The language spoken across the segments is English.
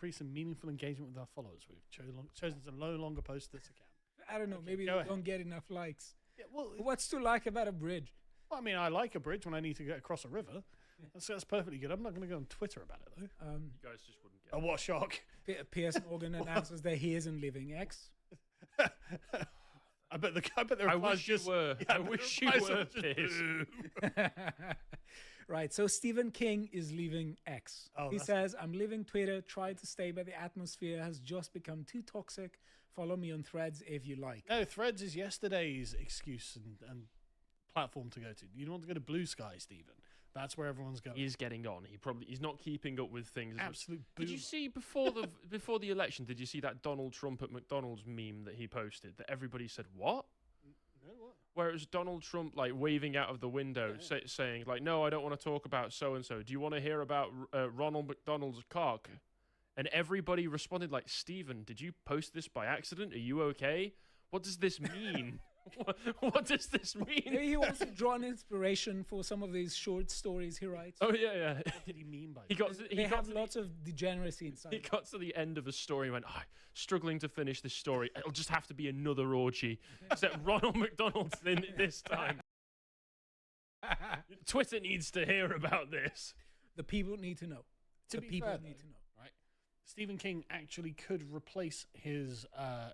increase some meaningful engagement with our followers. We've chosen to no longer post this account. I don't know. Okay, maybe they don't get enough likes. Yeah, well, what's to like about a bridge? Well, I mean, I like a bridge when I need to get across a river. That's perfectly good. I'm not going to go on Twitter about it, though. You guys just wouldn't get Oh, what a shock. Piers Morgan announces that he isn't leaving X. I bet the I wish you were. Yeah, I wish you were, Piers. Right, so Stephen King is leaving X. Oh, he says, I'm leaving Twitter. Try to stay, but the atmosphere has just become too toxic. Follow me on Threads if you like. No, Threads is yesterday's excuse and platform to go to. You don't want to go to Blue Sky, Stephen. That's where everyone's going. He's getting on. He's not keeping up with things. Absolute boom. Did you see before the election? Did you see that Donald Trump at McDonald's meme that he posted? That everybody said, "What?" No, what? Where it was Donald Trump like waving out of the window, saying like, "No, I don't want to talk about so and so. Do you want to hear about Ronald McDonald's cock?" And everybody responded like, "Stephen, did you post this by accident? Are you okay? What does this mean?" What does this mean? Maybe he wants to draw an inspiration for some of these short stories he writes. Oh yeah. What did he mean by that? They have lots of degeneracy inside. He got to the end of a story and went, struggling to finish this story. It'll just have to be another orgy. Except Ronald McDonald's in it this time. Twitter needs to hear about this. The people need to know. To be fair, though, right? Stephen King actually could replace his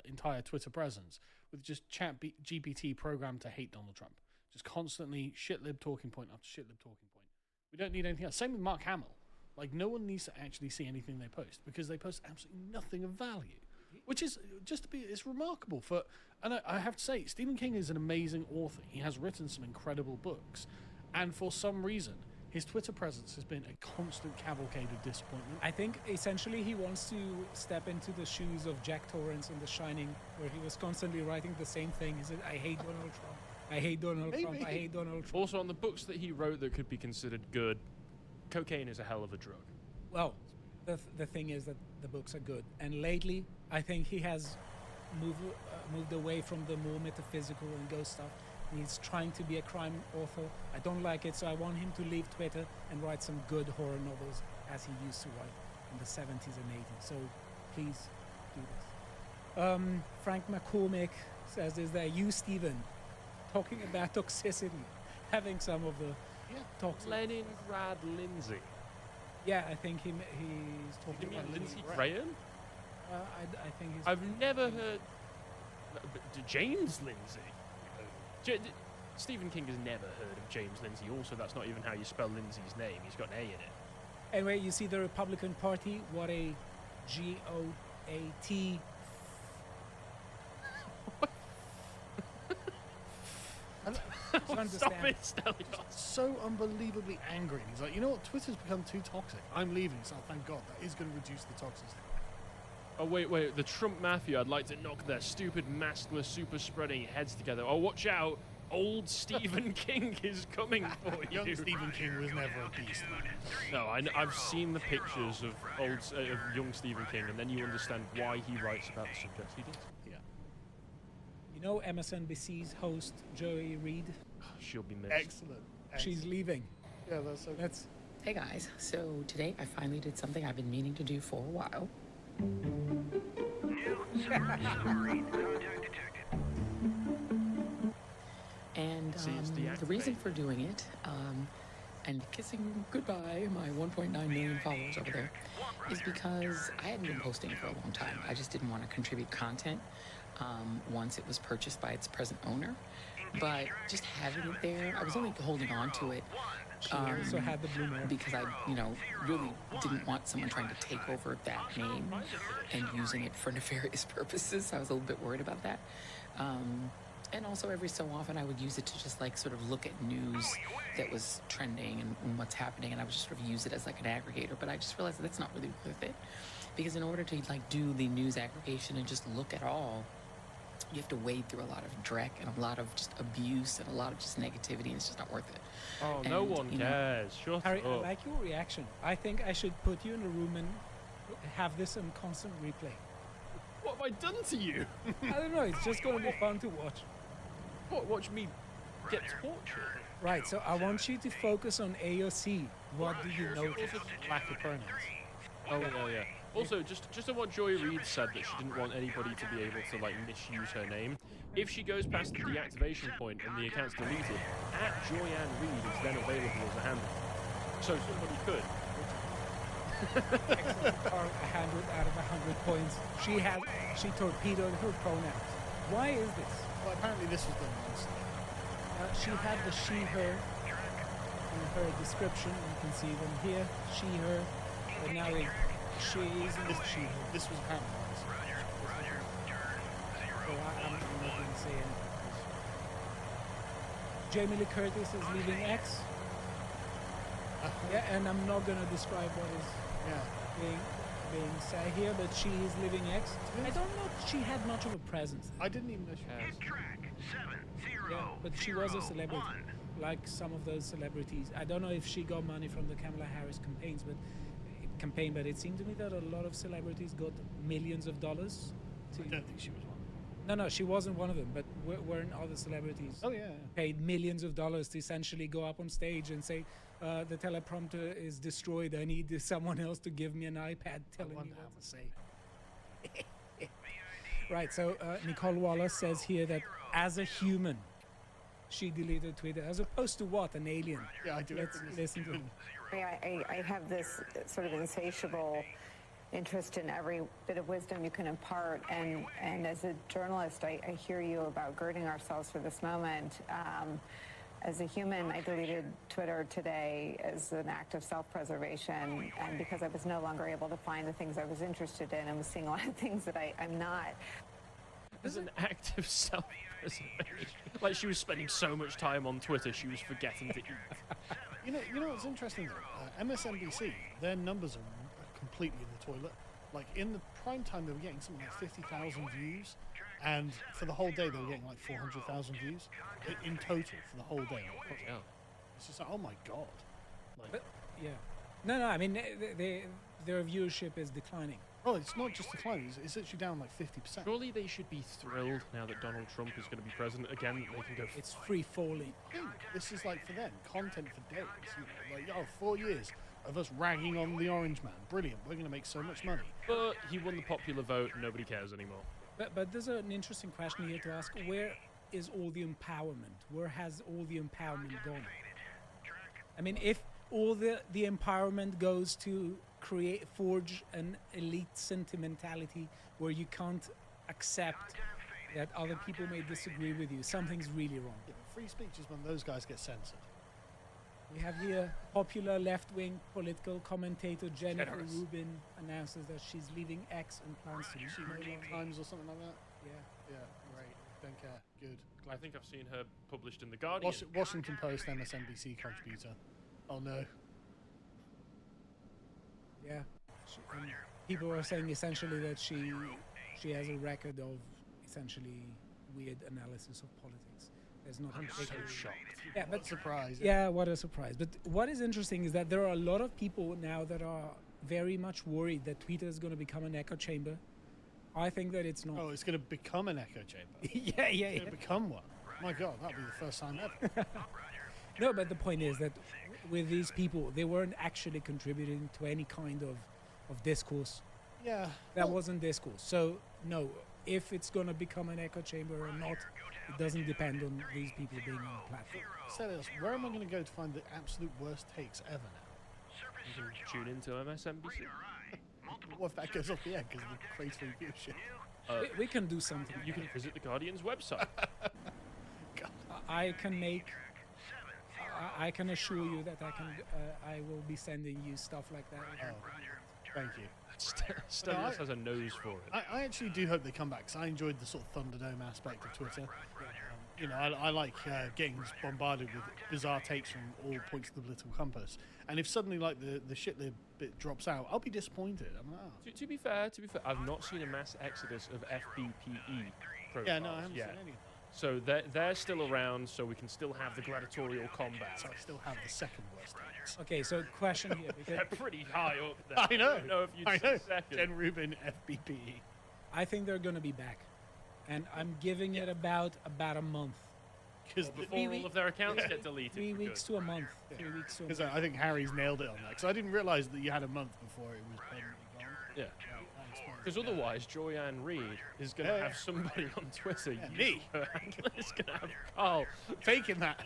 entire Twitter presence with just chat GPT programmed to hate Donald Trump. Just constantly shitlib talking point after shitlib talking point. We don't need anything else. Same with Mark Hamill. Like, no one needs to actually see anything they post because they post absolutely nothing of value, which is it's remarkable for. And I have to say, Stephen King is an amazing author. He has written some incredible books, and for some reason, his Twitter presence has been a constant cavalcade of disappointment. I think essentially he wants to step into the shoes of Jack Torrance in The Shining, where he was constantly writing the same thing. He said, I hate Donald Trump. I hate Donald Trump. I hate Donald Trump. Also, on the books that he wrote that could be considered good, cocaine is a hell of a drug. Well, the thing is that the books are good. And lately, I think he has moved away from the more metaphysical and ghost stuff. He's trying to be a crime author. I don't like it, so I want him to leave Twitter and write some good horror novels as he used to write in the 70s and 80s. So please do this. Frank McCormick says, is there you, Stephen, talking about toxicity, having some of the toxic... Leningrad Lindsay. Yeah, I think he's talking You mean about Lindsay Graham? I think he's... I've never heard... James Lindsay? Stephen King has never heard of James Lindsay. Also, that's not even how you spell Lindsay's name. He's got an A in it. Anyway, you see the Republican Party, what a G-O-A-T. Stop it, Stelios. So unbelievably angry. He's like, you know what? Twitter's become too toxic. I'm leaving, so thank God. That is going to reduce the toxicity. Oh, wait. The Trump Mafia, I'd like to knock their stupid, maskless, super-spreading heads together. Oh, watch out. Old Stephen King is coming for you. Young Stephen King was never a beast. No, I've seen the pictures of of young Stephen King, and then you understand why he writes about the subjects he does. Yeah. You know MSNBC's host, Joey Reid? She'll be missed. Excellent. She's leaving. Yeah, that's so good. Hey guys, so today I finally did something I've been meaning to do for a while. And the reason for doing it, and kissing goodbye my 1.9 million followers over there, is because I hadn't been posting for a long time. I just didn't want to contribute content once it was purchased by its present owner. But just having it there, I was only holding on to it so had the blue mark because I, really didn't want someone trying to take over that name and using it for nefarious purposes. I was a little bit worried about that. And also every so often I would use it to just sort of look at news that was trending and what's happening, and I would just sort of use it as an aggregator. But I just realized that's not really worth it, because in order to do the news aggregation and just look at all, you have to wade through a lot of dreck and a lot of just abuse and a lot of just negativity, and it's just not worth it. Oh, no one cares. Shut Harry, up. I like your reaction. I think I should put you in a room and have this on constant replay. What have I done to you? I don't know. It's just going to be fun to watch. What? Watch me get tortured? Right, so I want you to focus on AOC. What do you notice? Lack of pronouns. Oh, yeah. Also, just on what Joy Reid said, that she didn't want anybody to be able to like misuse her name. If she goes past the deactivation point and the account's deleted, @Joyanne Reid is then available as a handle. So somebody could. Excellent, Carl, 100 out of 100 points. She torpedoed her pronouns. Why is this? Well, apparently this was done once. She had the she, her in her description. You can see them here. She, her. But now it's she's and she, her. This was apparently once. So I'm not going to say anything. Jamie Lee Curtis is leaving X. Yeah, and I'm not going to describe what is being said here, but she is leaving X. I don't know if she had much of a presence. I didn't even know she had. Yeah, but she was a celebrity, like some of those celebrities. I don't know if she got money from the Kamala Harris campaign, but it seemed to me that a lot of celebrities got millions of dollars. I don't think she was one. No, she wasn't one of them, but weren't other celebrities Oh yeah. paid millions of dollars to essentially go up on stage and say, the teleprompter is destroyed, I need someone else to give me an iPad telling me what to say. Right, so Nicole Wallace says here that as a human, she deleted Twitter, as opposed to what, an alien? Yeah, I do. Let's listen to him. I have this sort of insatiable interest in every bit of wisdom you can impart, and as a journalist, I hear you about girding ourselves for this moment. As a human, I deleted Twitter today as an act of self-preservation, and because I was no longer able to find the things I was interested in, and was seeing a lot of things that I'm not. As an act of self-preservation. Like she was spending so much time on Twitter, she was forgetting to eat. You know what's interesting though? MSNBC, their numbers are completely in the toilet. Like in the prime time, they were getting something like 50,000 views, and for the whole day, they were getting like 400,000 views in total for the whole day. Yeah. It's just like, oh my god. Like, But, yeah. No, I mean, their viewership is declining. well, it's not just declining; it's actually down like 50%. Surely they should be thrilled now that Donald Trump is going to be president again. They can go. It's free falling. This is like for them content for days. You know, like 4 years of us ragging on the Orange Man. Brilliant. We're going to make so much money. But he won the popular vote, and nobody cares anymore. But there's an interesting question here to ask. Where is all the empowerment? Where has all the empowerment gone? I mean, if all the empowerment goes to forge an elite sentimentality where you can't accept that other people may disagree with you, something's really wrong. Yeah, but free speech is when those guys get censored. We have here popular left-wing political commentator Jennifer Generous. Rubin announces that she's leaving X and plans to She New York Times or something like that. Yeah. Yeah, great. Don't care. Good. I think I've seen her published in the Guardian. Washington Post, MSNBC contributor. Oh no. Yeah. People are saying essentially that she has a record of essentially weird analysis of politics. There's not I'm so shocked. Yeah, What but a surprise. yeah, what a surprise. But what is interesting is that there are a lot of people now that are very much worried that Twitter is going to become an echo chamber. I think that it's not. Oh, it's going to become an echo chamber. yeah. It's going to become one. My God, that'll be the first time ever. No, but the point is that with these people, they weren't actually contributing to any kind of discourse. Yeah. That wasn't discourse. So, no, if it's going to become an echo chamber or not, it doesn't depend on these people being on the platform. Say this, where am I going to go to find the absolute worst takes ever now? You can tune into MSNBC. What if that goes off the air because of the crazy viewership? We can do something. You can visit the Guardian's website. I can make. I can assure you that I will be sending you stuff like that. Oh, thank you. Stelios has a nose for it. I actually do hope they come back because I enjoyed the sort of Thunderdome aspect of Twitter. You know, I like getting bombarded with bizarre takes from all points of the political compass. And if suddenly, like, the shitlib bit drops out, I'll be disappointed. I'm like, oh. To be fair, I've not seen a mass exodus of FBPE profiles Yeah, no, I haven't yet. seen any of that. So they're still around, so we can still have the gladiatorial combat. So I still have the second worst takes. Okay, so question here. Because They're pretty high up there. I know. don't know if you'd I say know. second. Jen Rubin, FBPE. I think they're going to be back. And I'm giving it about a month. Because Before all of their accounts get deleted. 3 for weeks good. to a month. 3 weeks to a month. I think Harry's nailed it on that. Because I didn't realise that you had a month before it was permanently gone. Yeah. Because otherwise, Joyanne Reed is going to have somebody on Twitter. Me. Is going to have Carl. Taking that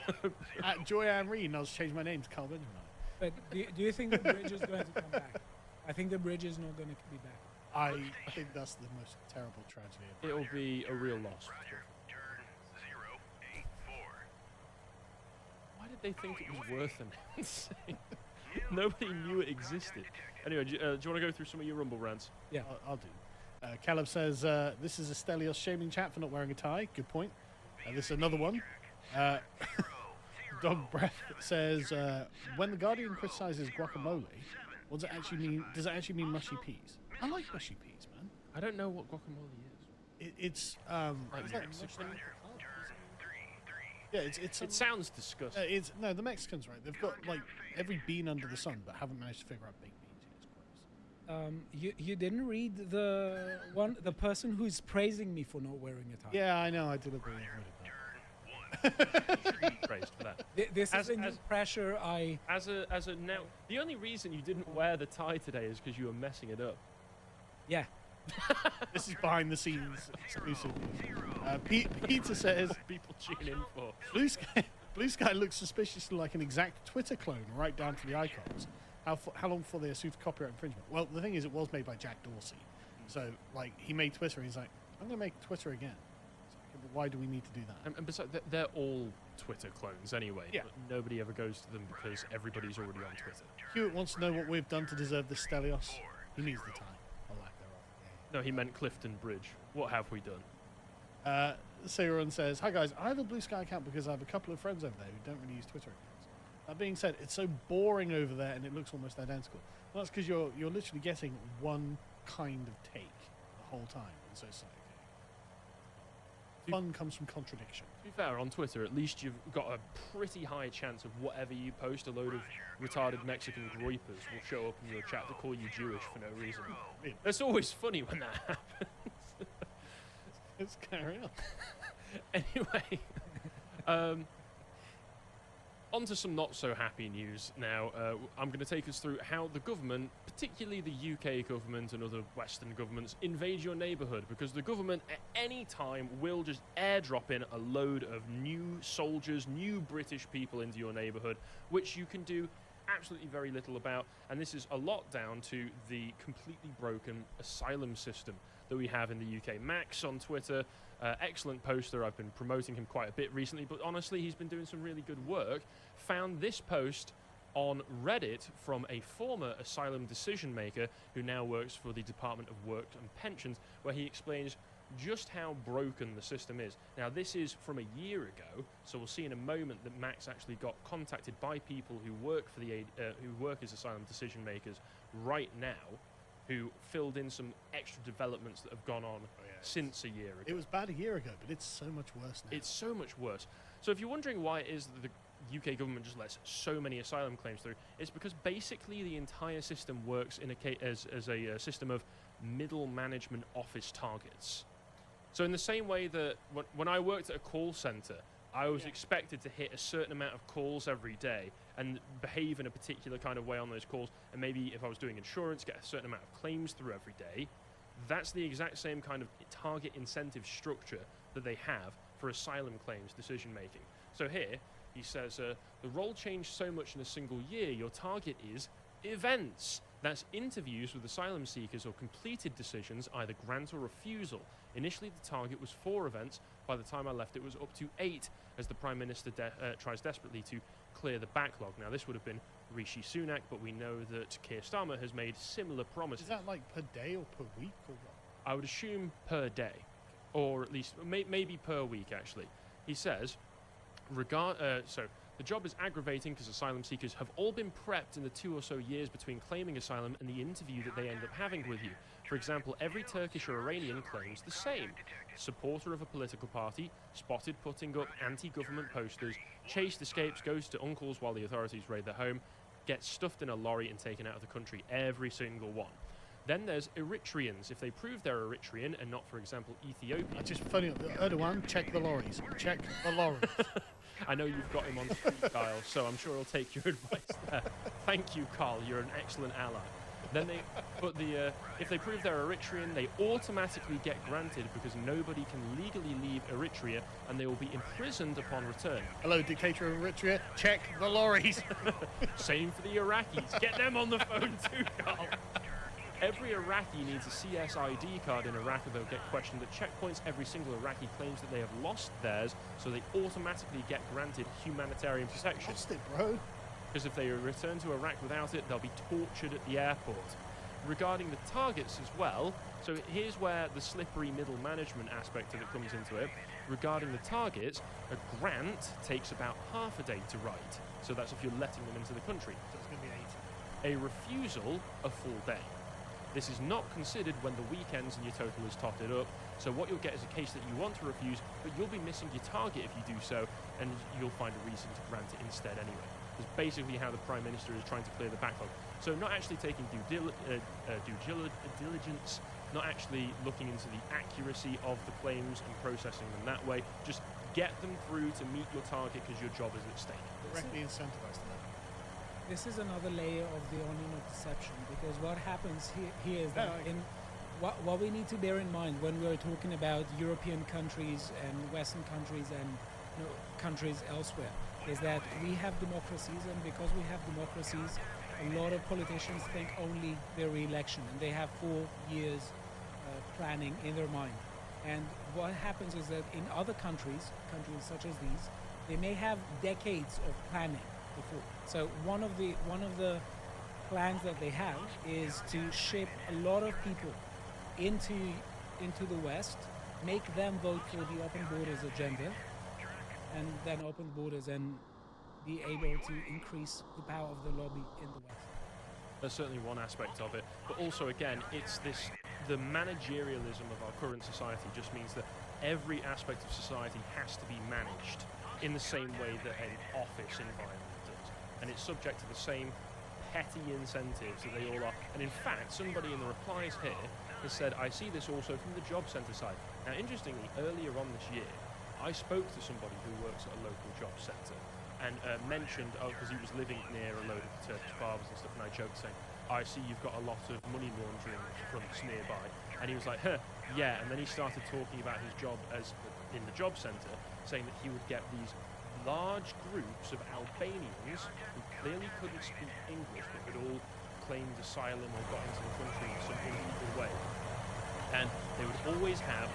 at Joyanne Reed, and I'll just change my name to Carl Benjamin. But do you think the bridge is going to come back? I think the bridge is not going to be back. I think that's the most terrible tragedy ever. It'll be a real loss. Why did they think it was worth announcing? Nobody knew it existed. Anyway, do you want to go through some of your Rumble rants? Yeah. I'll do. Caleb says, this is a Stelios shaming chat for not wearing a tie. Good point. This is another one. Dog Breath says, when the Guardian criticizes guacamole, what does it actually mean? Does it actually mean mushy peas? I like mushy peas, man. I don't know what guacamole is. It's Like like Mexican? yeah, it's It sounds disgusting. it's no, the Mexicans, right? They've got like every bean under the sun, but haven't managed to figure out baked beans yet. It's gross. You didn't read the person who's praising me for not wearing a tie. Yeah, I know. I deliberately avoided that. Praised for that. This As- is a new as- pressure. As a now, the only reason you didn't wear the tie today is because you were messing it up. Yeah. This is behind the scenes exclusive. Peter says, People tune in for. Blue Sky looks suspiciously like an exact Twitter clone, right down to the icons. How long before they are sued for copyright infringement? Well, the thing is, it was made by Jack Dorsey. So, like, he made Twitter, and he's like, I'm going to make Twitter again. It's like, but why do we need to do that? And besides, they're all Twitter clones anyway. Yeah. But nobody ever goes to them because everybody's already on Twitter. Hewitt wants to know what we've done to deserve this Stelios. He needs the time. Or lack thereof. No, he meant Clifton Bridge. What have we done? Sayron says, hi guys, I have a Blue Sky account because I have a couple of friends over there who don't really use Twitter accounts. That being said, it's so boring over there and it looks almost identical. Well, that's because you're literally getting one kind of take the whole time. And so it's like, okay. Fun comes from contradiction. To be fair, on Twitter, at least you've got a pretty high chance of whatever you post, a load of retarded Mexican groypers will show up in your chat to call you Jewish for no reason. It's always funny when that happens. Let's carry on. Anyway, on to some not so happy news now. I'm going to take us through how the government, particularly the UK government and other Western governments, invade your neighbourhood, because the government at any time will just airdrop in a load of new soldiers, new British people into your neighbourhood, which you can do absolutely very little about. And this is a lot down to the completely broken asylum system that we have in the UK. Max on Twitter, excellent poster. I've been promoting him quite a bit recently, but honestly, he's been doing some really good work. Found this post on Reddit from a former asylum decision maker who now works for the Department of Work and Pensions, where he explains just how broken the system is. Now, this is from a year ago, so we'll see in a moment that Max actually got contacted by people who work for the who work as asylum decision makers right now, who filled in some extra developments that have gone on since a year ago. It was bad a year ago, but it's so much worse now. It's so much worse. So if you're wondering why it is that the UK government just lets so many asylum claims through, it's because basically the entire system works in as a system of middle management office targets. So in the same way that when I worked at a call centre, I was expected to hit a certain amount of calls every day and behave in a particular kind of way on those calls, and maybe if I was doing insurance, get a certain amount of claims through every day. That's the exact same kind of target incentive structure that they have for asylum claims decision making. So here, he says, the role changed so much in a single year, your target is events. That's interviews with asylum seekers or completed decisions, either grant or refusal. Initially, the target was 4 events. By the time I left, it was up to 8, as the Prime Minister tries desperately to clear the backlog. Now, this would have been Rishi Sunak, but we know that Keir Starmer has made similar promises. Is that like per day or per week or what? I would assume per day, or at least maybe per week, actually. He says, so the job is aggravating because asylum seekers have all been prepped in the 2 or so years between claiming asylum and the interview that they end up having with you. For example, every Turkish or Iranian claims the same. Supporter of a political party, spotted putting up anti-government posters, chased escapes, goes to uncles while the authorities raid their home, gets stuffed in a lorry and taken out of the country, every single one. Then there's Eritreans. If they prove they're Eritrean and not, for example, Ethiopian. It's just funny. Erdogan, check the lorries. Check the lorries. I know you've got him on speed dial, so I'm sure he'll take your advice there. Thank you, Carl. You're an excellent ally. Then they put if they prove they're Eritrean, they automatically get granted because nobody can legally leave Eritrea, and they will be imprisoned upon return. Hello, dictator of Eritrea. Check the lorries. Same for the Iraqis. Get them on the phone too, Carl. Every Iraqi needs a CSID card in Iraq, or they'll get questioned at checkpoints. Every single Iraqi claims that they have lost theirs, so they automatically get granted humanitarian protection. Lost it, bro. Because if they return to Iraq without it, they'll be tortured at the airport. Regarding the targets as well, so here's where the slippery middle management aspect of it comes into it. Regarding the targets, a grant takes about half a day to write. So that's if you're letting them into the country. So it's going to be 8. A refusal, a full day. This is not considered when the weekends and your total is totted up. So what you'll get is a case that you want to refuse, but you'll be missing your target if you do so, and you'll find a reason to grant it instead anyway. That's basically how the Prime Minister is trying to clear the backlog. So not actually taking due diligence, not actually looking into the accuracy of the claims and processing them that way. Just get them through to meet your target because your job is at stake. Directly incentivized to that. This is another layer of the onion of deception, because what happens here is that what we need to bear in mind when we're talking about European countries and Western countries and countries elsewhere is that we have democracies, and because we have democracies, a lot of politicians think only their re-election, and they have 4 years planning in their mind. And what happens is that in other countries such as these, they may have decades of planning before. So one of the plans that they have is to ship a lot of people into the West, make them vote for the open borders agenda, and then open borders and be able to increase the power of the lobby in the West. That's certainly one aspect of it, but also again, it's the managerialism of our current society just means that every aspect of society has to be managed in the same way that an office environment does, and it's subject to the same petty incentives that they all are. And in fact, somebody in the replies here has said, I see this also from the job centre side. Now, interestingly, earlier on this year, I spoke to somebody who works at a local job centre and mentioned, because he was living near a load of Turkish barbers and stuff, and I joked saying, I see you've got a lot of money laundering fronts nearby. And he was like, yeah. And then he started talking about his job as in the job centre, saying that he would get these large groups of Albanians who clearly couldn't speak English but had all claimed asylum or got into the country in some illegal way. And they would always have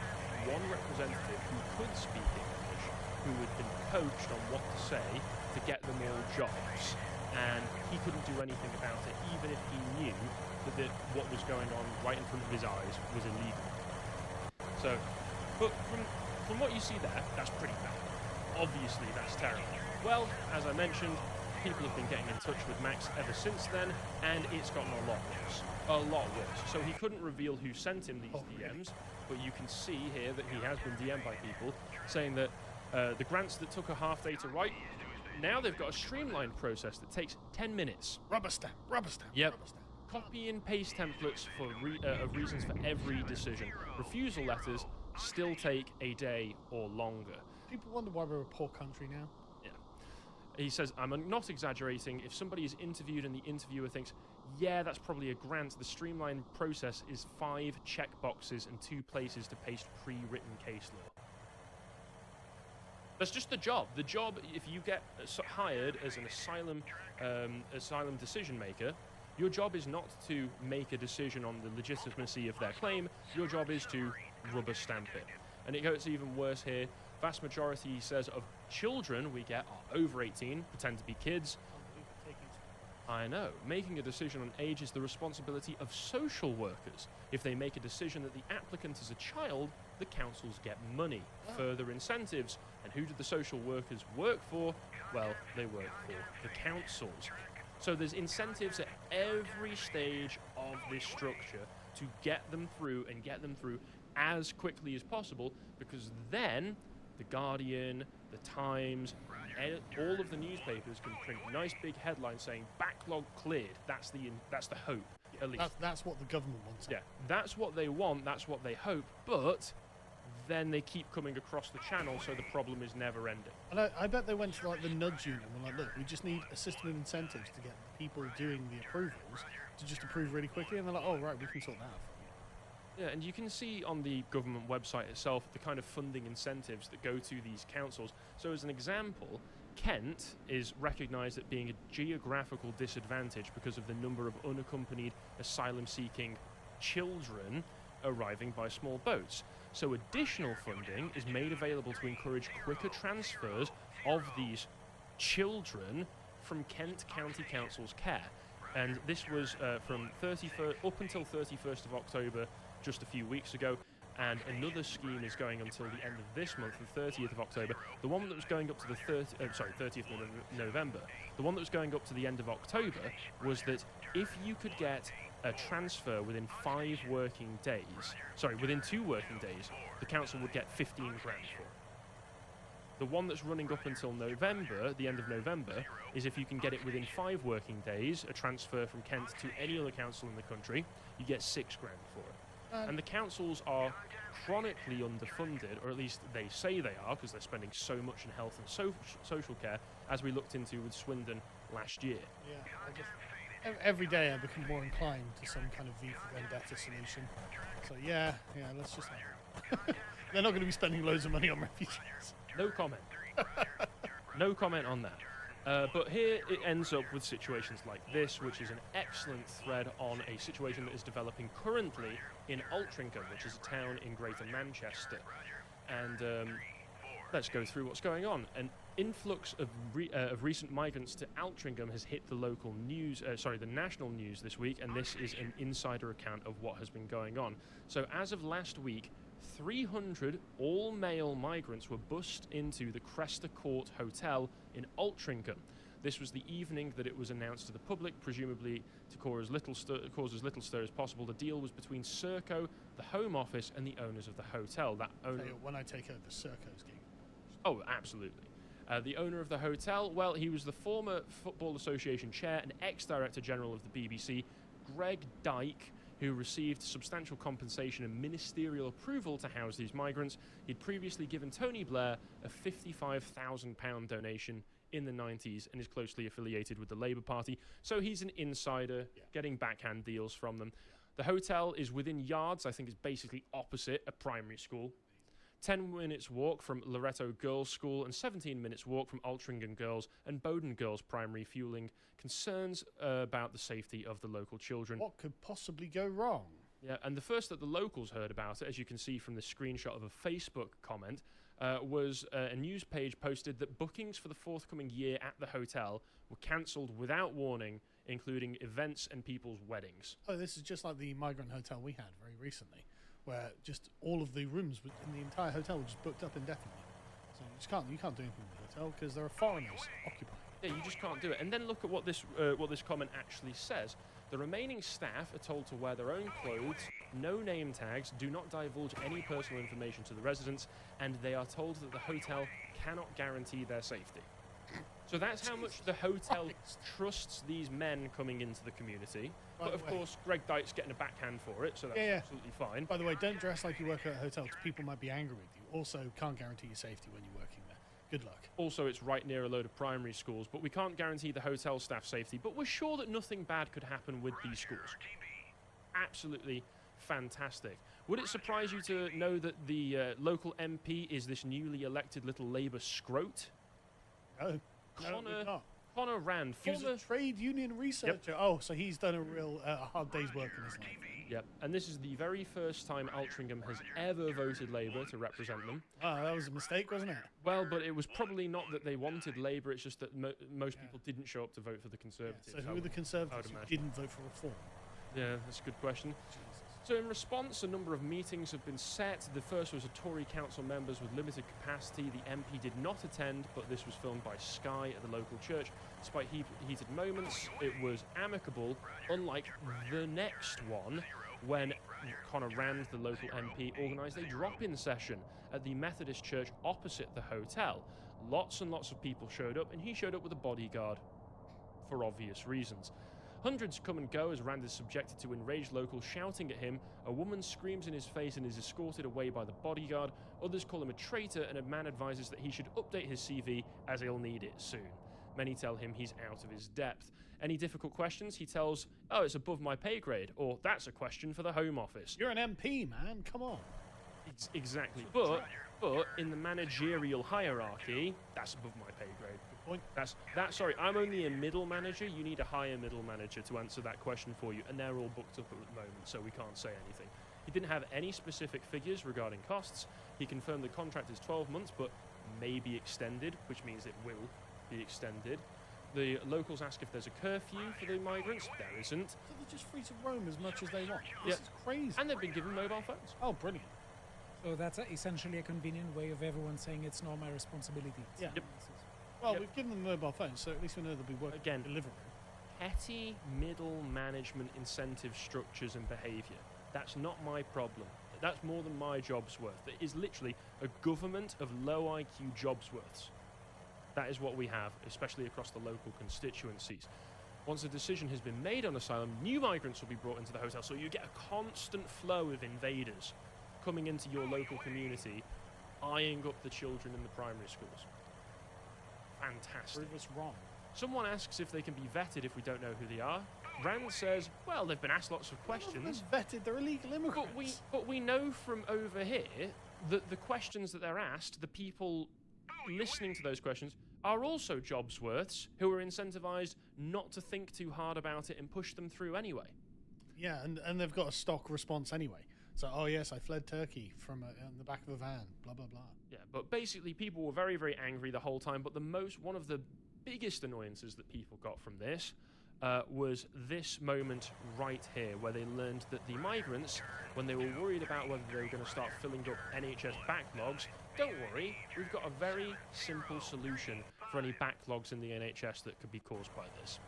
one representative who could speak English, who had been coached on what to say to get them all jobs. And he couldn't do anything about it, even if he knew that what was going on right in front of his eyes was illegal. So, but from what you see there, that's pretty bad. Obviously, that's terrible. Well, as I mentioned, people have been getting in touch with Max ever since then, and it's gotten a lot worse. A lot worse. So he couldn't reveal who sent him these DMs, but you can see here that he has been DM'd by people saying that the grants that took a half day to write, now they've got a streamlined process that takes 10 minutes. Rubber stamp. Yep. Rubber stamp. Copy and paste templates for of reasons for every decision. Refusal letters still take a day or longer. People wonder why we're a poor country now. Yeah. He says, I'm not exaggerating. If somebody is interviewed and the interviewer thinks, yeah, that's probably a grant, the streamlined process is 5 check boxes and 2 places to paste pre-written case law. That's just the job. The job, if you get hired as an asylum decision maker, your job is not to make a decision on the legitimacy of their claim. Your job is to rubber stamp it. And it gets even worse here. Vast majority, he says, of children we get are over 18, pretend to be kids. I know. Making a decision on age is the responsibility of social workers. If they make a decision that the applicant is a child, the councils get money, further incentives. And who do the social workers work for? Well, they work for the councils. So there's incentives at every stage of this structure to get them through and get them through as quickly as possible, because then The Guardian, The Times, all of the newspapers can print nice big headlines saying backlog cleared. That's the hope, at least. That's what the government wants. Yeah, that's what they want. That's what they hope. But then they keep coming across the channel, so the problem is never ending. And I bet they went to like the nudge unit and were like, look, we just need a system of incentives to get the people doing the approvals to just approve really quickly, and they're like, oh right, we can sort that out for you. Yeah, and you can see on the government website itself the kind of funding incentives that go to these councils. So as an example, Kent is recognised as being a geographical disadvantage because of the number of unaccompanied asylum-seeking children arriving by small boats. So additional funding is made available to encourage quicker transfers of these children from Kent County Council's care. And this was from 31st up until 31st of October, just a few weeks ago. And another scheme is going until the end of this month, the 30th of October. The one that was going up to the 30th of November. The one that was going up to the end of October was that if you could get a transfer within 5 working days, within 2 working days, the council would get 15 grand for it. The one that's running up until November, the end of November, is if you can get it within 5 working days, a transfer from Kent to any other council in the country, you get 6 grand for it. And the councils are chronically underfunded, or at least they say they are, because they're spending so much in health and social care, as we looked into with Swindon last year. Yeah, every day I become more inclined to some kind of V for Vendetta solution. So yeah, let's just have it. They're not going to be spending loads of money on refugees. No comment. No comment on that. But here it ends up with situations like this, which is an excellent thread on a situation that is developing currently in Altrincham, which is a town in Greater Manchester. And let's go through what's going on. An influx of recent migrants to Altrincham has hit the local news, the national news this week, and this is an insider account of what has been going on. So as of last week, 300 all-male migrants were bussed into the Cresta Court Hotel in Altrincham. This was the evening that it was announced to the public, presumably to cause as little stir as possible. The deal was between Serco, the Home Office, and the owners of the hotel. When I take over Serco's gig. Oh, absolutely. The owner of the hotel, well, he was the former Football Association chair and ex-director general of the BBC, Greg Dyke, who received substantial compensation and ministerial approval to house these migrants. He'd previously given Tony Blair a £55,000 donation in the 90s and is closely affiliated with the Labour Party. So he's an insider, getting backhand deals from them. The hotel is within yards, I think it's basically opposite a primary school. 10 minutes walk from Loretto Girls' School and 17 minutes walk from Altrincham Girls and Bowden Girls' Primary, fueling concerns about the safety of the local children. What could possibly go wrong? Yeah, and the first that the locals heard about it, as you can see from the screenshot of a Facebook comment, was a news page posted that bookings for the forthcoming year at the hotel were cancelled without warning, including events and people's weddings. Oh, this is just like the migrant hotel we had very recently, where just all of the rooms in the entire hotel were just booked up indefinitely. So you can't do anything with the hotel because there are foreigners occupying. Yeah, you just can't do it. And then look at what this comment actually says. The remaining staff are told to wear their own clothes, no name tags, do not divulge any personal information to the residents, and they are told that the hotel cannot guarantee their safety. So that's how much the hotel trusts these men coming into the community. But of course, Greg Dyke's getting a backhand for it, so that's absolutely fine. By the way, don't dress like you work at a hotel because people might be angry with you. Also, can't guarantee your safety when you're working there. Good luck. Also, it's right near a load of primary schools, but we can't guarantee the hotel staff safety, but we're sure that nothing bad could happen with these schools. Absolutely fantastic. Would it surprise you to know that the local MP is this newly elected little Labour scrote? No. Connor Rand, He was a trade union researcher. Yep. Oh, so he's done a real hard day's work in his life. Yep, and this is the very first time Altrincham has ever voted Labour to represent them. Oh, that was a mistake, wasn't it? Well, but it was probably not that they wanted Labour, it's just that most people didn't show up to vote for the Conservatives. So who were the Conservatives who didn't vote for Reform? Yeah, that's a good question. So in response, a number of meetings have been set. The first was a Tory council members with limited capacity. The MP did not attend, but this was filmed by Sky at the local church. Despite heated moments, it was amicable, unlike the next one, when Connor Rand, the local MP, organised a drop-in session at the Methodist church opposite the hotel. Lots and lots of people showed up, and he showed up with a bodyguard, for obvious reasons. Hundreds come and go as Rand is subjected to enraged locals shouting at him. A woman screams in his face and is escorted away by the bodyguard. Others call him a traitor, and a man advises that he should update his CV as he'll need it soon. Many tell him he's out of his depth. Any difficult questions, he tells, "Oh, it's above my pay grade," or "That's a question for the Home Office." You're an MP, man. Come on. Exactly. But in the managerial hierarchy, that's above my pay grade. Point. Sorry, I'm only a middle manager. You need a higher middle manager to answer that question for you, and they're all booked up at the moment, so we can't say anything. He didn't have any specific figures regarding costs. He confirmed the contract is 12 months, but may be extended, which means it will be extended. The locals ask if there's a curfew for the migrants. There isn't. So they're just free to roam as much as they want. This is crazy. And they've been given mobile phones. Oh, brilliant. So that's essentially a convenient way of everyone saying it's not my responsibility. Yeah. Yep. Well, we've given them mobile phones, so at least we know they'll be working Again, delivering. Petty middle management incentive structures and behaviour. That's not my problem. That's more than my job's worth. It is literally a government of low IQ jobs worths. That is what we have, especially across the local constituencies. Once a decision has been made on asylum, new migrants will be brought into the hotel, so you get a constant flow of invaders coming into your local community, eyeing up the children in the primary schools. Fantastic. Prove us wrong. Someone asks if they can be vetted if we don't know who they are. Rand says, well, they've been asked lots of questions. They're vetted, they're illegal immigrants. But we know from over here that the questions that they're asked, the people listening to those questions, are also jobs worths who are incentivized not to think too hard about it and push them through anyway. Yeah, and they've got a stock response anyway. So, oh yes, I fled Turkey from in the back of a van, blah, blah, blah. Yeah, but basically people were very, very angry the whole time, but one of the biggest annoyances that people got from this was this moment right here, where they learned that the migrants, when they were worried about whether they were going to start filling up NHS backlogs, don't worry, we've got a very simple solution for any backlogs in the NHS that could be caused by this.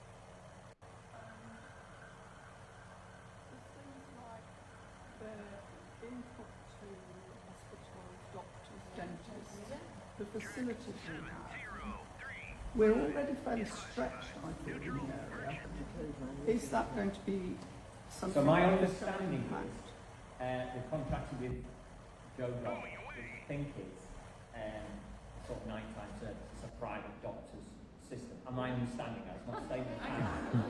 The facilities we have, we're already fairly stretched, I think, in the area. Is that going to be something? So my understanding is we're contracted with Joe Doc, which I think is sort of nighttime service. It's a private doctor's system. And my understanding, that's not statement.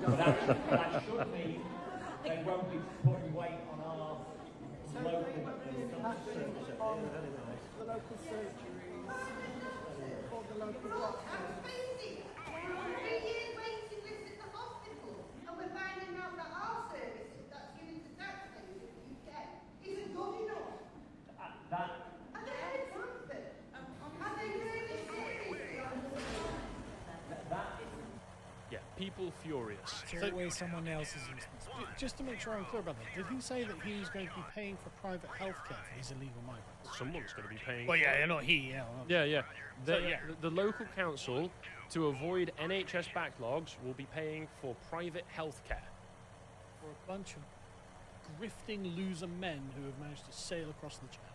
But that should mean they won't be putting weight on our local the local surgeries or the local doctors. We're on 3 years waiting list at the hospital, and we're finding out that our service that's given to taxpayers in the UK isn't good enough. that. And they haven't proved it. And they really seriously Yeah, people furious. It's always someone else's responsibility. Just to make sure I'm clear about that, did he say that he's going to be paying for private healthcare for these illegal migrants? Someone's going to be paying. Well, yeah, not he, yeah. Yeah. So, yeah. The local council, to avoid NHS backlogs, will be paying for private healthcare. For a bunch of grifting loser men who have managed to sail across the channel.